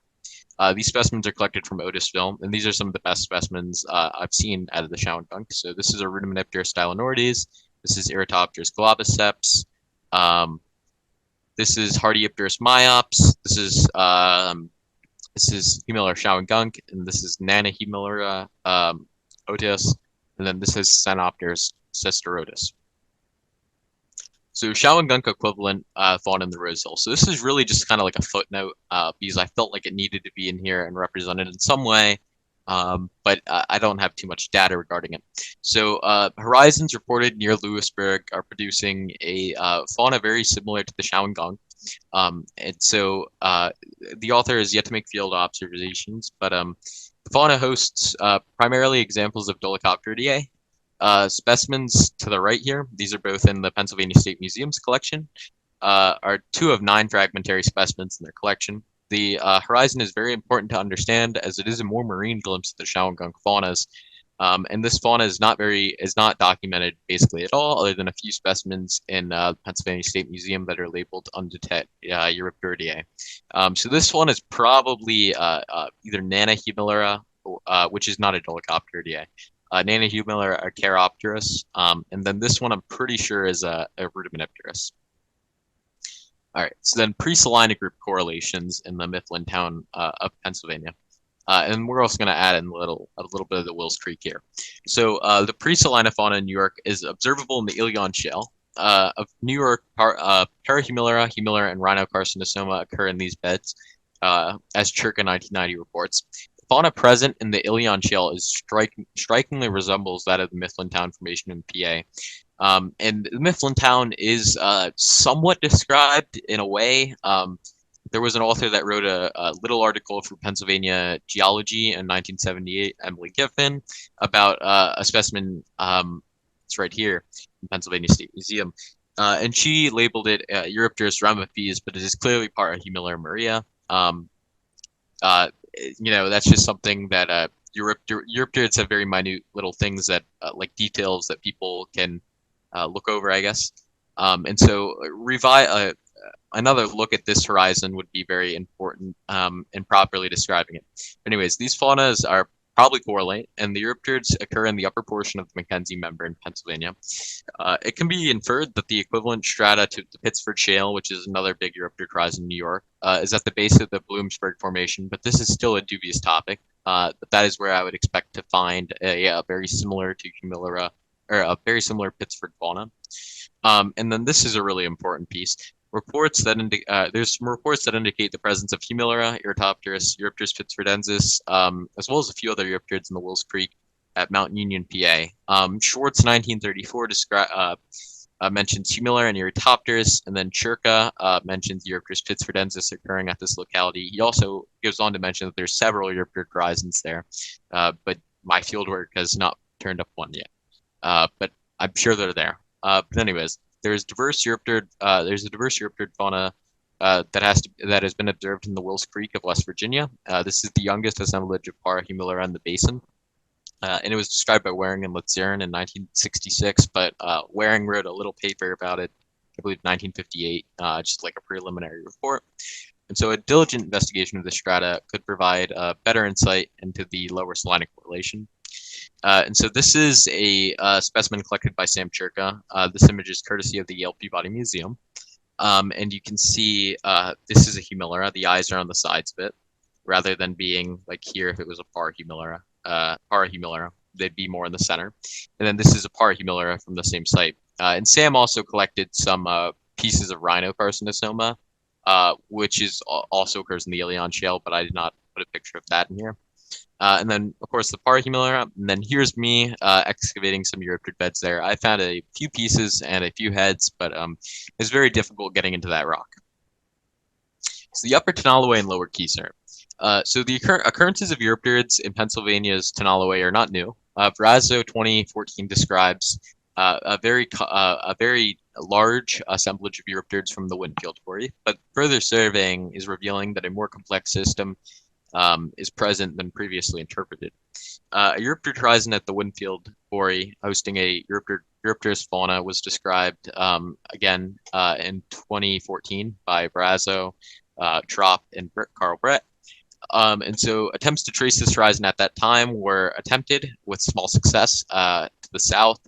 Speaker 8: These specimens are collected from Otisville, and these are some of the best specimens I've seen out of the Shawangunk. So this is a Rudimenipterus stylonordes. This is Eurypterids globiceps. This is Hardiopterus myops. This is Humilera Shawangunk, and this is Nana Humilera otis, and then this is Stenopterus cesterotus. So Shawangunk equivalent fauna in the Rose Hill. So this is really just kind of like a footnote because I felt like it needed to be in here and represented in some way, but I don't have too much data regarding it. So horizons reported near Lewisburg are producing a fauna very similar to the Shawangunk. And so the author has yet to make field observations, but the fauna hosts primarily examples of Dolichopteridae. Specimens to the right here, these are both in the Pennsylvania State Museum's collection, are 2 of 9 fragmentary specimens in their collection. The horizon is very important to understand as it is a more marine glimpse of the Shawangunk faunas. And this fauna is not documented basically at all, other than a few specimens in the Pennsylvania State Museum that are labeled undetected Eurypteridae. So this one is probably either Nana humilera, which is not a Dolichopteridae. Nana humilera or Charopterus, and then this one I'm pretty sure is a Rudimenipterus. All right, so then pre-Salina group correlations in the Mifflin town of Pennsylvania. And we're also going to add in a little bit of the Wills Creek here. So the pre-salina fauna in New York is observable in the Ilion Shale. Of New York, Parahumilera, Humilera, and Rhinocarcinosoma occur in these beds, as Chirka 1990 reports. The fauna present in the Ilion Shale is strikingly resembles that of the Mifflin Town Formation in PA. And the Mifflin Town is somewhat described in a way. There was an author that wrote a little article for Pennsylvania Geology in 1978, Emily Giffen, about a specimen. It's right here in Pennsylvania State Museum. And she labeled it Eurypterids ramiphes, but it is clearly part of Humilera maria. That's just something that Eurypterids have very minute little things that, like details that people can look over, I guess. And so another look at this horizon would be very important in properly describing it. Anyways, these faunas are probably correlate, and the Eurypterids occur in the upper portion of the Mackenzie member in Pennsylvania. It can be inferred that the equivalent strata to the Pittsford Shale, which is another big Eurypterid horizon in New York, is at the base of the Bloomsburg Formation, but this is still a dubious topic. But that is where I would expect to find a very similar to Humilera, or a very similar Pittsford fauna. And then this is a really important piece. There's some reports that indicate the presence of Humilera, Eurypterus, Eurypterus pittsfordensis, as well as a few other Eurypterids in the Wills Creek at Mount Union, PA. Schwartz, 1934, mentions Humilera and Eurypterus, and then Chirka mentions Eurypterus pittsfordensis occurring at this locality. He also goes on to mention that there's several Eurypterid horizons there, but my fieldwork has not turned up one yet. But I'm sure they're there. But anyways, there's a diverse Eurypterid fauna that has been observed in the Wills Creek of West Virginia. This is the youngest assemblage of Parahumilera in the basin, and it was described by Waring and Letzieren in 1966. But Waring wrote a little paper about it, I believe, 1958, just like a preliminary report. And so a diligent investigation of the strata could provide better insight into the lower salinic correlation. And so this is a specimen collected by Sam Chirka. This image is courtesy of the Yale Peabody Museum. And you can see this is a Humilera. The eyes are on the sides of it, rather than being like here if it was a Parahumilera. They'd be more in the center. And then this is a Parahumilera from the same site. And Sam also collected some pieces of Rhinocarcinosoma, which also occurs in the Ilion Shale, but I did not put a picture of that in here. And then, of course, the Parahumilera. And then here's me excavating some Eurypterid beds there. I found a few pieces and a few heads, but it's very difficult getting into that rock. So the Upper Tenalloway and Lower Keezer. So the occurrences of Eurypterids in Pennsylvania's Tenalloway are not new. Brazzo 2014 describes a very large assemblage of Eurypterids from the Winfield quarry, but further surveying is revealing that a more complex system is present than previously interpreted. A Eurypterid horizon at the Winfield quarry hosting a Eurypterus fauna was described again in 2014 by Brazzo, Trop, and Carl Brett. And so attempts to trace this horizon at that time were attempted with small success to the south,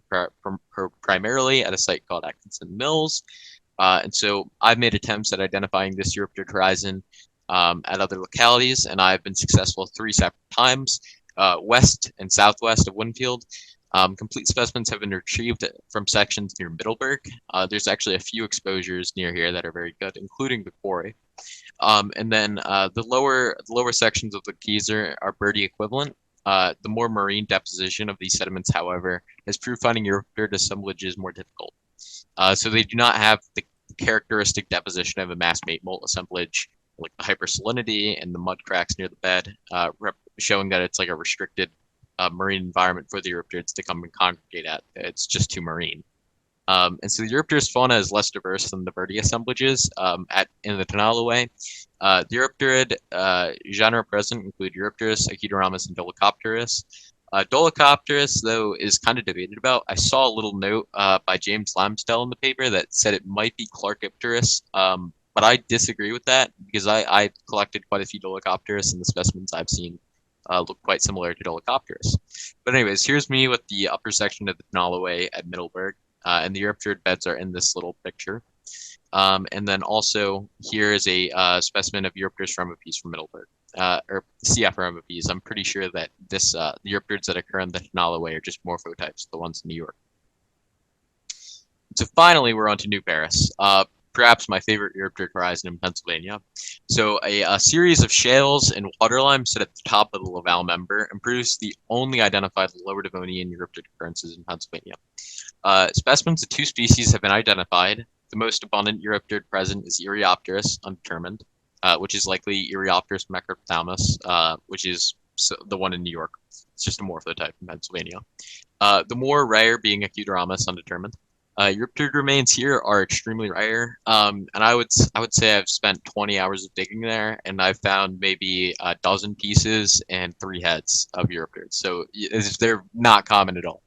Speaker 8: primarily at a site called Atkinson Mills. And so I've made attempts at identifying this Eurypterid horizon at other localities, and I've been successful 3 separate times, west and southwest of Winfield. Complete specimens have been retrieved from sections near Middleburg. There's actually a few exposures near here that are very good, including the quarry. And then the lower sections of the Keezer are birdie equivalent. The more marine deposition of these sediments, however, has proved finding Eurypterid assemblages more difficult. So they do not have the characteristic deposition of a mass mate molt assemblage, like the hypersalinity and the mud cracks near the bed, showing that it's like a restricted marine environment for the Eurypterids to come and congregate at. It's just too marine. And so the Eurypterus fauna is less diverse than the birdie assemblages in the Tenalloway. The Eurypterid genera present include Eurypterus, Echidorhammus, and Dolichopterus. Dolichopterus, though, is kind of debated about. I saw a little note by James Lamsdell in the paper that said it might be Clarkipterus, but I disagree with that because I collected quite a few Dolichopterus, and the specimens I've seen look quite similar to Dolichopterus. But anyways, here's me with the upper section of the Tenalloway at Middleburg, and the Eurypterid beds are in this little picture. And then also here is a specimen of Eurypterids fermopes from Middleburg, or CF fermopes. I'm pretty sure that this the Eurypterids that occur in the Finale Way are just morphotypes, the ones in New York. So finally, we're on to New Paris, perhaps my favorite Eurypterid horizon in Pennsylvania. So a series of shales and water limes sit at the top of the Laval member and produce the only identified lower Devonian Eurypterid occurrences in Pennsylvania. Specimens of 2 species have been identified. The most abundant Eurypterid present is Eurypteris, undetermined, which is likely Eurypteris macrophthalmus, which is the one in New York. It's just a morphotype in Pennsylvania. The more rare being Acutoramus, undetermined. Eurypterid remains here are extremely rare, and I would say I've spent 20 hours of digging there, and I've found maybe a dozen pieces and 3 heads of Eurypterids. So they're not common at all.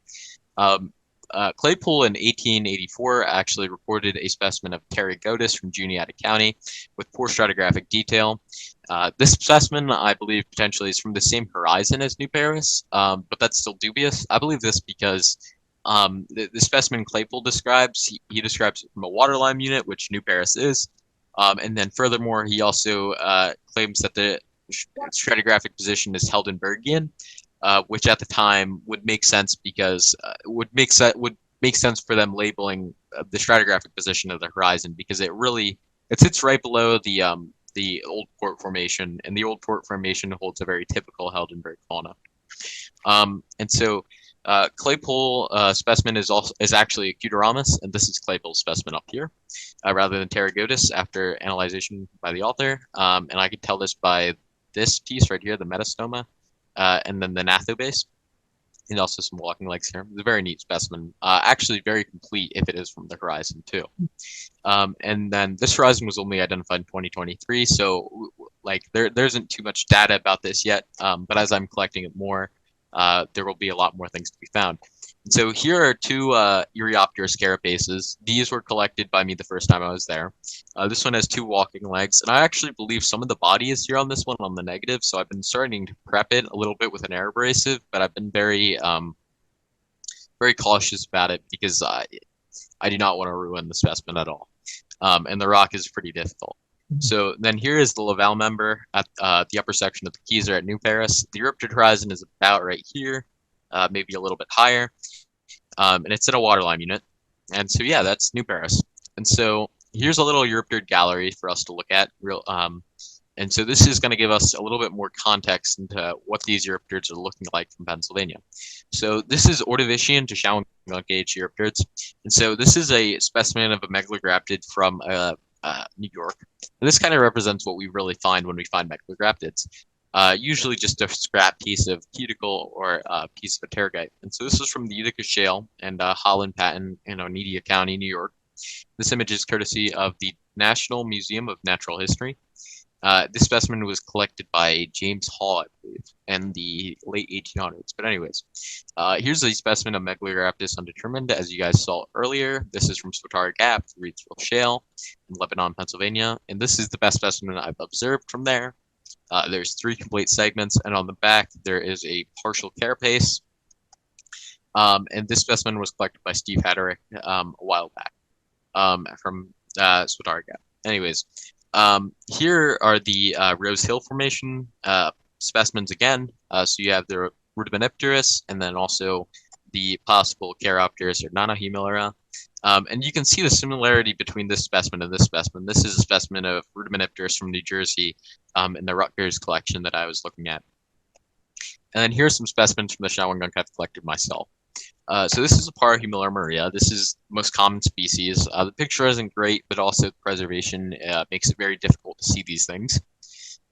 Speaker 8: Claypool in 1884 actually reported a specimen of Pterygotus from Juniata County with poor stratigraphic detail. This specimen, I believe, potentially is from the same horizon as New Paris, but that's still dubious. I believe this because the specimen Claypool describes, he describes it from a waterlime unit, which New Paris is. And then furthermore, he also claims that the stratigraphic position is Heldenbergian, which at the time would make sense because would make sense for them labeling the stratigraphic position of the horizon, because it sits right below the Old Port Formation, and the Old Port Formation holds a very typical Heldenberg fauna. And so Claypool specimen is actually Acutoramus, and this is Claypool's specimen up here, rather than Pterygotus after analyzation by the author. And I could tell this by this piece right here, the metastoma, and then the gnathobase, and also some walking legs here. It's a very neat specimen, actually very complete if it is from the horizon too. And then this horizon was only identified in 2023, so like there isn't too much data about this yet, but as I'm collecting it more, there will be a lot more things to be found. And so here are 2 Eurypteris carapaces. These were collected by me the first time I was there. This one has 2 walking legs, and I actually believe some of the body is here on this one on the negative, so I've been starting to prep it a little bit with an air abrasive, but I've been very cautious about it because I do not want to ruin the specimen at all. And the rock is pretty difficult. So then here is the Laval member at the upper section of the Keyser at New Paris. The Eurypterid horizon is about right here, maybe a little bit higher, and it's in a waterlime unit. And so yeah, that's New Paris. And so here's a little Eurypterid gallery for us to look at. And so this is going to give us a little bit more context into what these Eurypterids are looking like from Pennsylvania. So this is Ordovician to Shawangunk age Eurypterids. And so this is a specimen of a megalograptid from New York. And this kind of represents what we really find when we find megalograptids. Usually just a scrap piece of cuticle or a piece of a pterygite. And so this is from the Utica Shale and Holland Patent in Oneida County, New York. This image is courtesy of the National Museum of Natural History. This specimen was collected by James Hall, I believe, in the late 1800s. But anyways, here's a specimen of Megalograptis undetermined, as you guys saw earlier. This is from Swatara Gap, the Reedsville Shale in Lebanon, Pennsylvania. And this is the best specimen I've observed from there. There's 3 complete segments, and on the back there is a partial carapace. And this specimen was collected by Steve Hatterick a while back from Swatara Gap. Anyways, here are the Rose Hill Formation specimens again. So you have the Rudimenipterus, and then also the possible Chiropterus or Nanohemilera. And you can see the similarity between this specimen and this specimen. This is a specimen of Rudimenipterus from New Jersey in the Rutgers collection that I was looking at. And then here's some specimens from the Shawangunk I've collected myself. So this is a Parahumilera Maria. This is the most common species. The picture isn't great, but also the preservation makes it very difficult to see these things.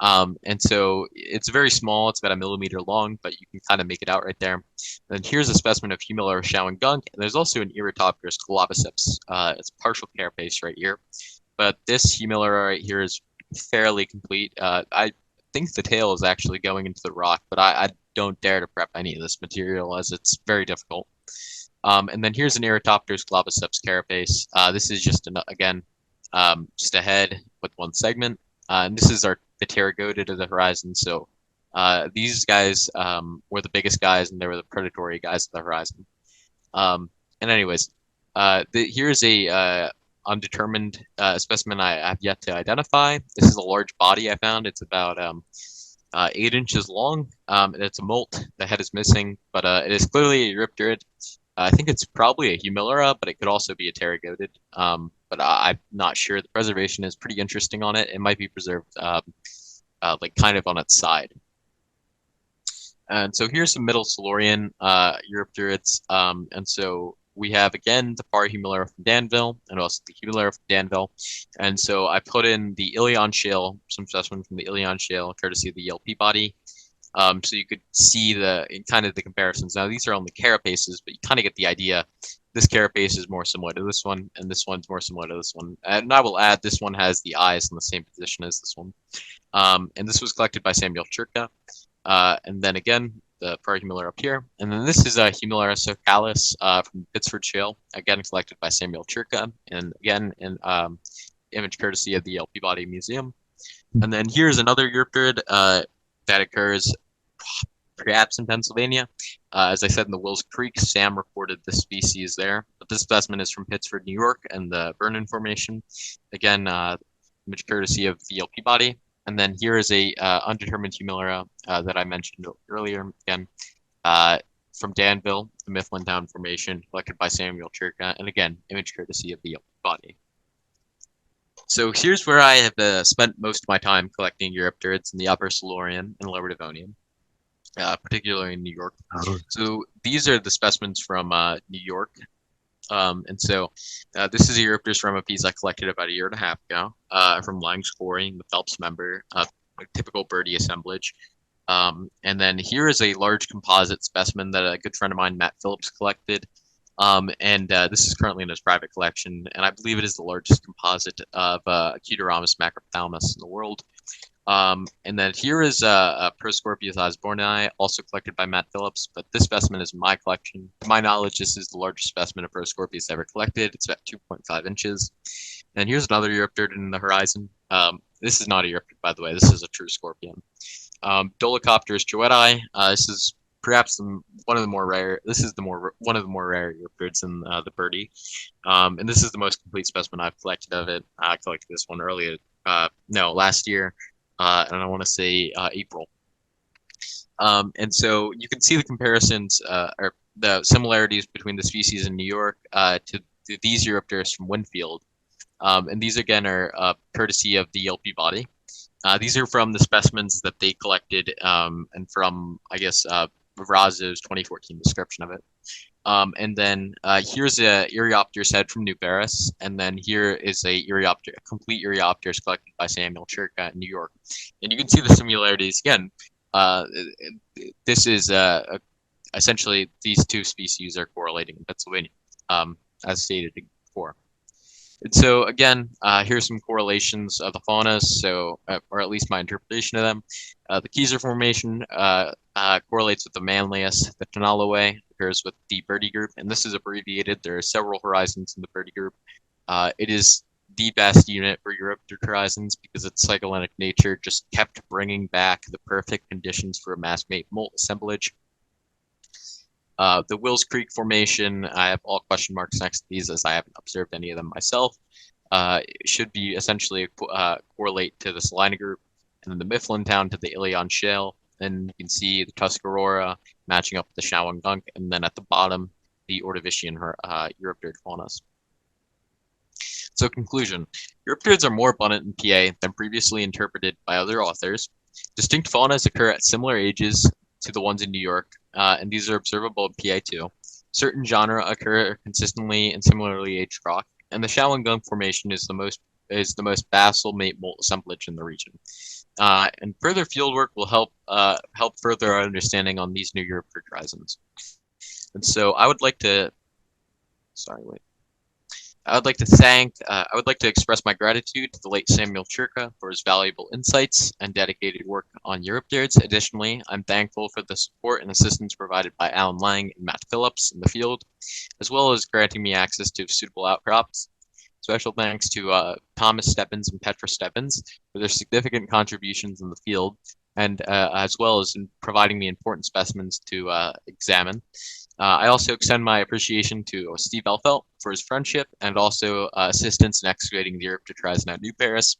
Speaker 8: And so it's very small. It's about 1 millimeter long, but you can kind of make it out right there. And here's a specimen of Humilera Shawangunk. And there's also an Eurypterids colobiceps. It's a partial carapace right here. But this Humilera right here is fairly complete. I think the tail is actually going into the rock, but I don't dare to prep any of this material as it's very difficult. And then here's an Eurypterids colobiceps carapace. This is just, again, just a head with 1 segment. And this is the Pterygoda to the horizon. So these guys were the biggest guys, and they were the predatory guys of the horizon. And anyways, here's a undetermined specimen I have yet to identify. This is a large body I found. It's about 8 inches long. And it's a molt. The head is missing, but it is clearly a Eurypterid. I think it's probably a Humilera, but it could also be a pterygoid. But I'm not sure. The preservation is pretty interesting on it. It might be preserved like kind of on its side. And so here's some Middle Silurian Eurypterids. And so we have again the Parahumilera from Danville and also the Humilera from Danville. And so I put in the Ilion Shale, some specimen from the Ilion Shale, courtesy of the ELP body. So you could see the kind of the comparisons. Now these are only carapaces, but you kind of get the idea. This carapace is more similar to this one, and this one's more similar to this one. And I will add, this one has the eyes in the same position as this one. And this was collected by Samuel Churka. And then again, the Parahumilera up here. And then this is a Humilera socalis from Pittsford Shale, again collected by Samuel Churka, and again in image courtesy of the ELP Body Museum. And then here's another Eurypterid that occurs perhaps in Pennsylvania. As I said, in the Wills Creek, Sam reported this species there. But this specimen is from Pittsford, New York, and the Vernon Formation. Again, image courtesy of the ELP Body. And then here is a undetermined Humilera that I mentioned earlier, again, from Danville, the Mifflintown Formation, collected by Samuel Churka, and again, image courtesy of the body. So here's where I have spent most of my time collecting Eurypterids in the Upper Silurian and Lower Devonian, particularly in New York. So these are the specimens from New York. And so this is a Eurypteris from a piece I collected about a year and a half ago from Lang's Quarry, the Phelps member, a typical birdie assemblage. And then here is a large composite specimen that a good friend of mine, Matt Phillips, collected. And this is currently in his private collection, and I believe it is the largest composite of Cuteromus macrophthalmus in the world. And then here is a Proscorpius osborni, also collected by Matt Phillips, but this specimen is in my collection. To my knowledge, this is the largest specimen of Proscorpius ever collected. It's about 2.5 inches. And here's another Eurypterid in the horizon. This is not a Eurypterid, by the way. This is a true scorpion. Dolichopteris joetti. This is perhaps one of the more rare. This is one of the more rare Eurypterids in the birdie. And this is the most complete specimen I've collected of it. I collected this one last year. And I want to say April. And so you can see the comparisons or the similarities between the species in New York to these Eurypteris from Winfield. And these again are courtesy of the ELP body. These are from the specimens that they collected and from, I guess, Razzo's 2014 description of it. And then here's a Euryopteris head from New Paris, and then here is a complete Euryopteris collected by Samuel Churka in New York. And you can see the similarities again. This is essentially these two species are correlating in Pennsylvania, as stated before. And so again, here's some correlations of the faunas, so or at least my interpretation of them. The Keyser Formation correlates with the Manlius. The Tonallaway occurs with the Birdie group, and this is abbreviated. There are several horizons in the Birdie group. It is the best unit for Eurypterid horizons because its cyclonic nature just kept bringing back the perfect conditions for a mass mate molt assemblage. The Wills Creek Formation, I have all question marks next to these as I haven't observed any of them myself. Should be essentially correlate to the Salina group, and then the Mifflintown to the Ilion Shale. Then you can see the Tuscarora matching up with the Shawangunk, and then at the bottom, the Ordovician Eurypterid faunas. So conclusion, Eurypterids are more abundant in PA than previously interpreted by other authors. Distinct faunas occur at similar ages to the ones in New York, and these are observable in PA too. Certain genera occur consistently in similarly aged rock, and the Shawangunk Formation is the most basal mate molt assemblage in the region. And further fieldwork will help further our understanding on these new Eurypterid horizons. And so I would like to, I would like to express my gratitude to the late Samuel Churka for his valuable insights and dedicated work on Eurypterids. Additionally, I'm thankful for the support and assistance provided by Alan Lang and Matt Phillips in the field, as well as granting me access to suitable outcrops. Special thanks to Thomas Stebbins and Petra Stebbins for their significant contributions in the field, and as well as in providing me important specimens to examine. I also extend my appreciation to Steve Elfelt for his friendship and also assistance in excavating the Eurypterids at New Paris.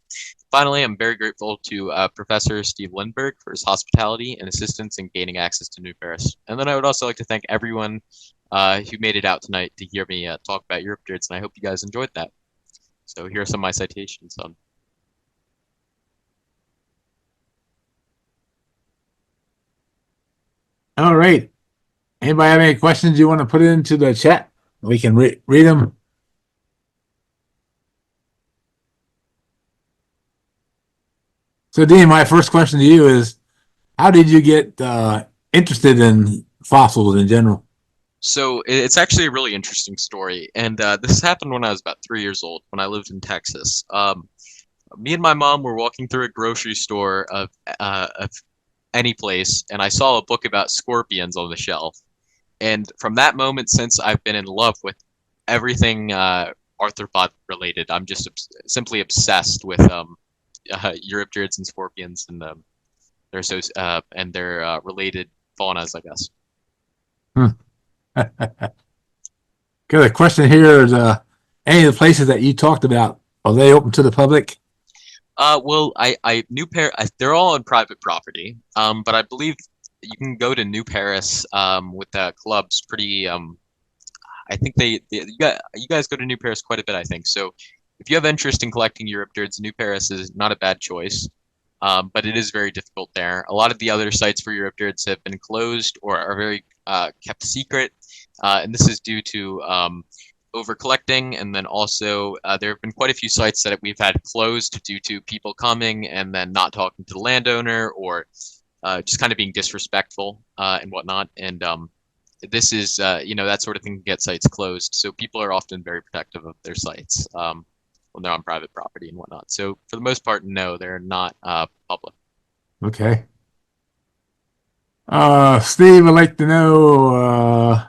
Speaker 8: Finally, I'm very grateful to Professor Steve Lindbergh for his hospitality and assistance in gaining access to New Paris. And then I would also like to thank everyone who made it out tonight to hear me talk about Eurypterids, and I hope you guys enjoyed that. So here are some of my citations on.
Speaker 1: All right. Anybody have any questions you want to put into the chat? We can read them. So, Dean, my first question to you is, how did you get interested in fossils in general?
Speaker 8: So it's actually a really interesting story, and this happened when I was about 3 years old, when I lived in Texas. Me and my mom were walking through a grocery store of any place, and I saw a book about scorpions on the shelf. And from that moment, since I've been in love with everything arthropod related, I'm just simply obsessed with Eurypterids and scorpions and their related faunas, I guess.
Speaker 1: Got a question here. Is any of the places that you talked about, are they open to the public?
Speaker 8: Well, they're all on private property. But I believe you can go to New Paris with clubs pretty. I think you guys go to New Paris quite a bit, I think. So if you have interest in collecting Eurypterids, New Paris is not a bad choice. But it is very difficult there. A lot of the other sites for Eurypterids have been closed or are very kept secret, and this is due to over collecting, and then also there have been quite a few sites that we've had closed due to people coming and then not talking to the landowner or just kind of being disrespectful and whatnot. And this is that sort of thing can get sites closed. So people are often very protective of their sites when they're on private property and whatnot. So for the most part, no, they're not public.
Speaker 1: Okay. Steve, I'd like to know,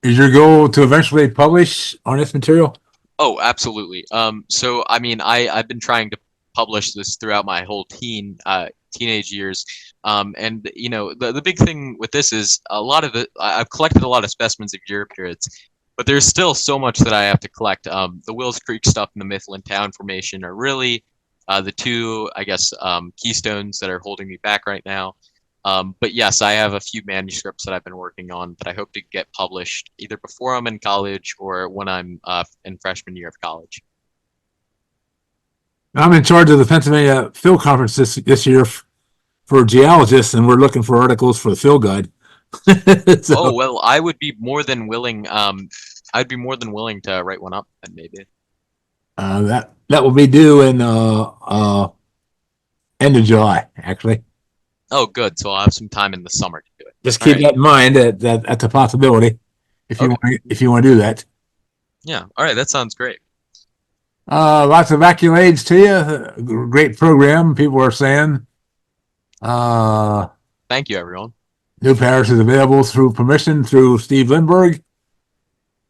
Speaker 1: is your goal to eventually publish on this material?
Speaker 8: Oh, absolutely. So I mean, I've been trying to publish this throughout my whole teenage years. And the big thing with this is I've collected a lot of specimens of Eurypterids, but there's still so much that I have to collect. The Wills Creek stuff and the Mifflin Town Formation are really the two, I guess, keystones that are holding me back right now. But yes, I have a few manuscripts that I've been working on that I hope to get published either before I'm in college or when I'm in freshman year of college.
Speaker 1: I'm in charge of the Pennsylvania Phil Conference this year for geologists, and we're looking for articles for the Phil Guide. So,
Speaker 8: Oh, well, I would be more than willing. I'd be more than willing to write one up, then maybe.
Speaker 1: that will be due in end of July, actually.
Speaker 8: Oh, good. So I'll have some time in the summer to do it.
Speaker 1: Just
Speaker 8: All
Speaker 1: keep
Speaker 8: right.
Speaker 1: that in mind. That's a possibility if you want to do that.
Speaker 8: Yeah. All right. That sounds great.
Speaker 1: Lots of accolades to you. Great program. People are saying.
Speaker 8: Thank you, everyone.
Speaker 1: New Paris is available through permission through Steve Lindbergh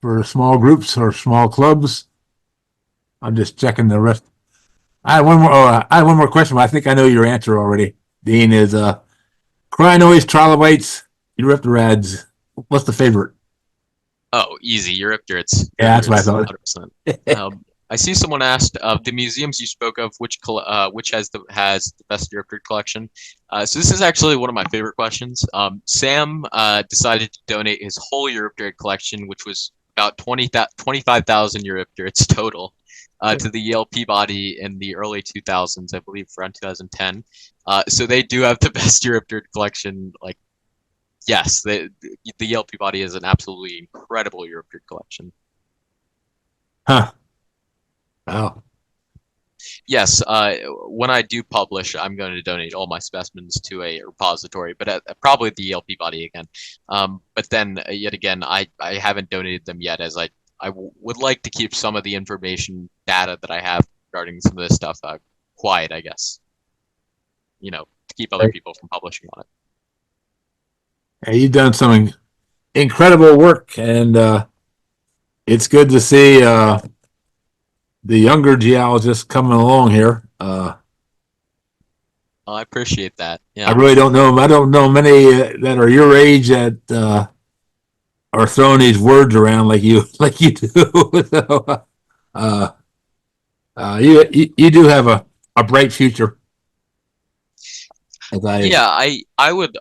Speaker 1: for small groups or small clubs. I'm just checking the rest. I have one more question, but I think I know your answer already. Dean, is crinoids, trilobites, Eurypterids. What's the favorite?
Speaker 8: Oh, easy. Eurypterids.
Speaker 1: Yeah, that's what I thought.
Speaker 8: 100%. I see someone asked of the museums you spoke of, which has the best Eurypterid collection. So this is actually one of my favorite questions. Sam decided to donate his whole Eurypterid collection, which was about 25,000 Eurypterids total, to the Yale Peabody in the early 2000s, I believe, around 2010. So they do have the best Eurypterid collection. Like, yes, the Yale Peabody is an absolutely incredible Eurypterid collection.
Speaker 1: Huh. Wow.
Speaker 8: Yes, when I do publish, I'm going to donate all my specimens to a repository, but probably the Yale Peabody again. But then, yet again, I haven't donated them yet, as I would like to keep some of the information data that I have regarding some of this stuff quiet, I guess. To keep other people from publishing on it.
Speaker 1: Hey, you've done some incredible work, and it's good to see the younger geologists coming along here.
Speaker 8: Oh, I appreciate that.
Speaker 1: I
Speaker 8: Yeah.
Speaker 1: really don't know. I don't know many that are your age that are throwing these words around like you do. So, uh, you do have a bright future. As I
Speaker 8: Yeah, I would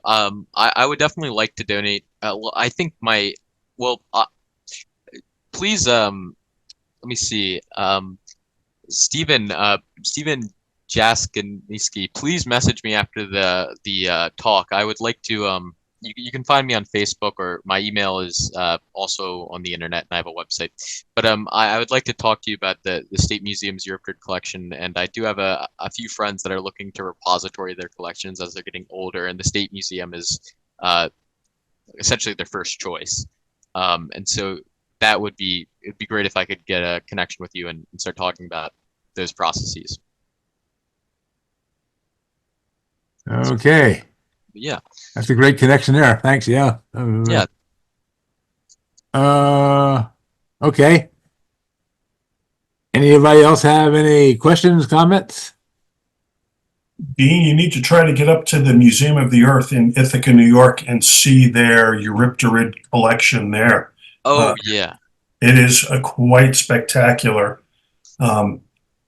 Speaker 8: definitely like to donate. Well, I think my well, please let me see. Stephen Jaskiniski, please message me after the talk. I would like to you can find me on Facebook, or my email is also on the internet, and I have a website. But I would like to talk to you about the State Museum's Eurypterid collection, and I do have a few friends that are looking to repository their collections as they're getting older, and the State Museum is uh, essentially their first choice. And so it'd be great if I could get a connection with you and start talking about those processes.
Speaker 1: okay.
Speaker 8: But yeah,
Speaker 1: That's a great connection there. Thanks. Yeah.
Speaker 8: yeah.
Speaker 1: Okay. Anybody else have any questions, comments?
Speaker 10: Dean, you need to try to get up to the Museum of the Earth in Ithaca, New York, and see their Eurypterid collection there.
Speaker 8: Oh yeah.
Speaker 10: It is quite spectacular. And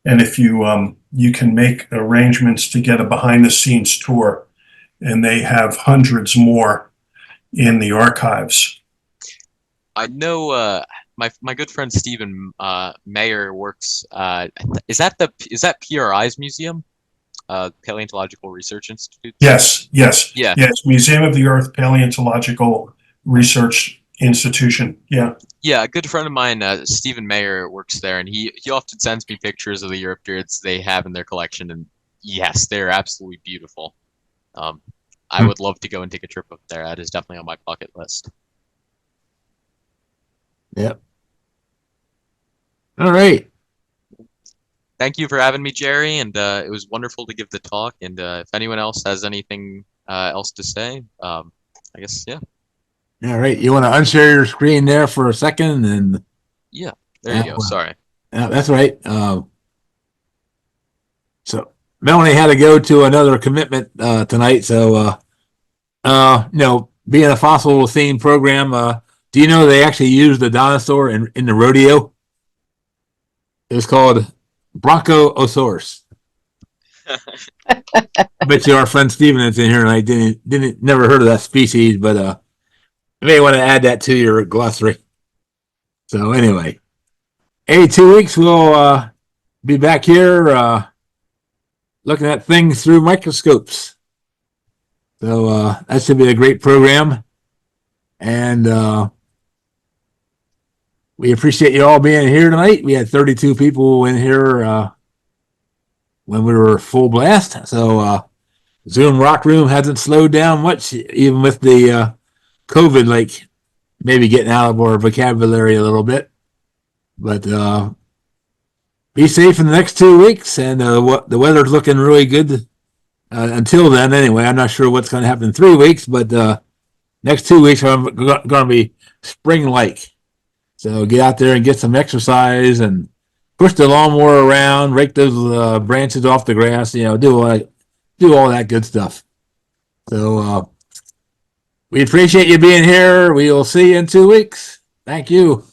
Speaker 10: if you can make arrangements to get a behind the scenes tour, and they have hundreds more in the archives.
Speaker 8: I know my good friend Stephen Mayer works is that PRI's museum? Paleontological Research Institute?
Speaker 10: Yes.
Speaker 8: Yeah.
Speaker 10: Yes, Museum of the Earth Paleontological Research Institution. Yeah.
Speaker 8: Yeah, a good friend of mine, Stephen Mayer, works there, and he often sends me pictures of the Eurypterids they have in their collection, and yes, they're absolutely beautiful. I would love to go and take a trip up there. That is definitely on my bucket list.
Speaker 1: Yep. All right.
Speaker 8: Thank you for having me, Jerry, and it was wonderful to give the talk. And if anyone else has anything else to say, I guess, yeah.
Speaker 1: All right. You want to unshare your screen there for a second? And
Speaker 8: Yeah, there you go. Sorry.
Speaker 1: that's right. So Melanie had to go to another commitment tonight. So, being a fossil themed program, do you know they actually used the dinosaur in the rodeo? It was called Bronchoosaurus. I bet you our friend Steven is in here and I didn't never heard of that species, but you may want to add that to your glossary. So anyway, 2 weeks we'll be back here looking at things through microscopes. So that should be a great program, and we appreciate you all being here tonight. We had 32 people in here when we were full blast. So Zoom Rock Room hasn't slowed down much, even with the COVID, like maybe getting out of our vocabulary a little bit. But be safe in the next 2 weeks, and the weather's looking really good until then. Anyway, I'm not sure what's going to happen in 3 weeks, but next 2 weeks are going to be spring-like. So get out there and get some exercise and push the lawnmower around, rake those branches off the grass. Do all that good stuff. So we appreciate you being here. We will see you in 2 weeks. Thank you.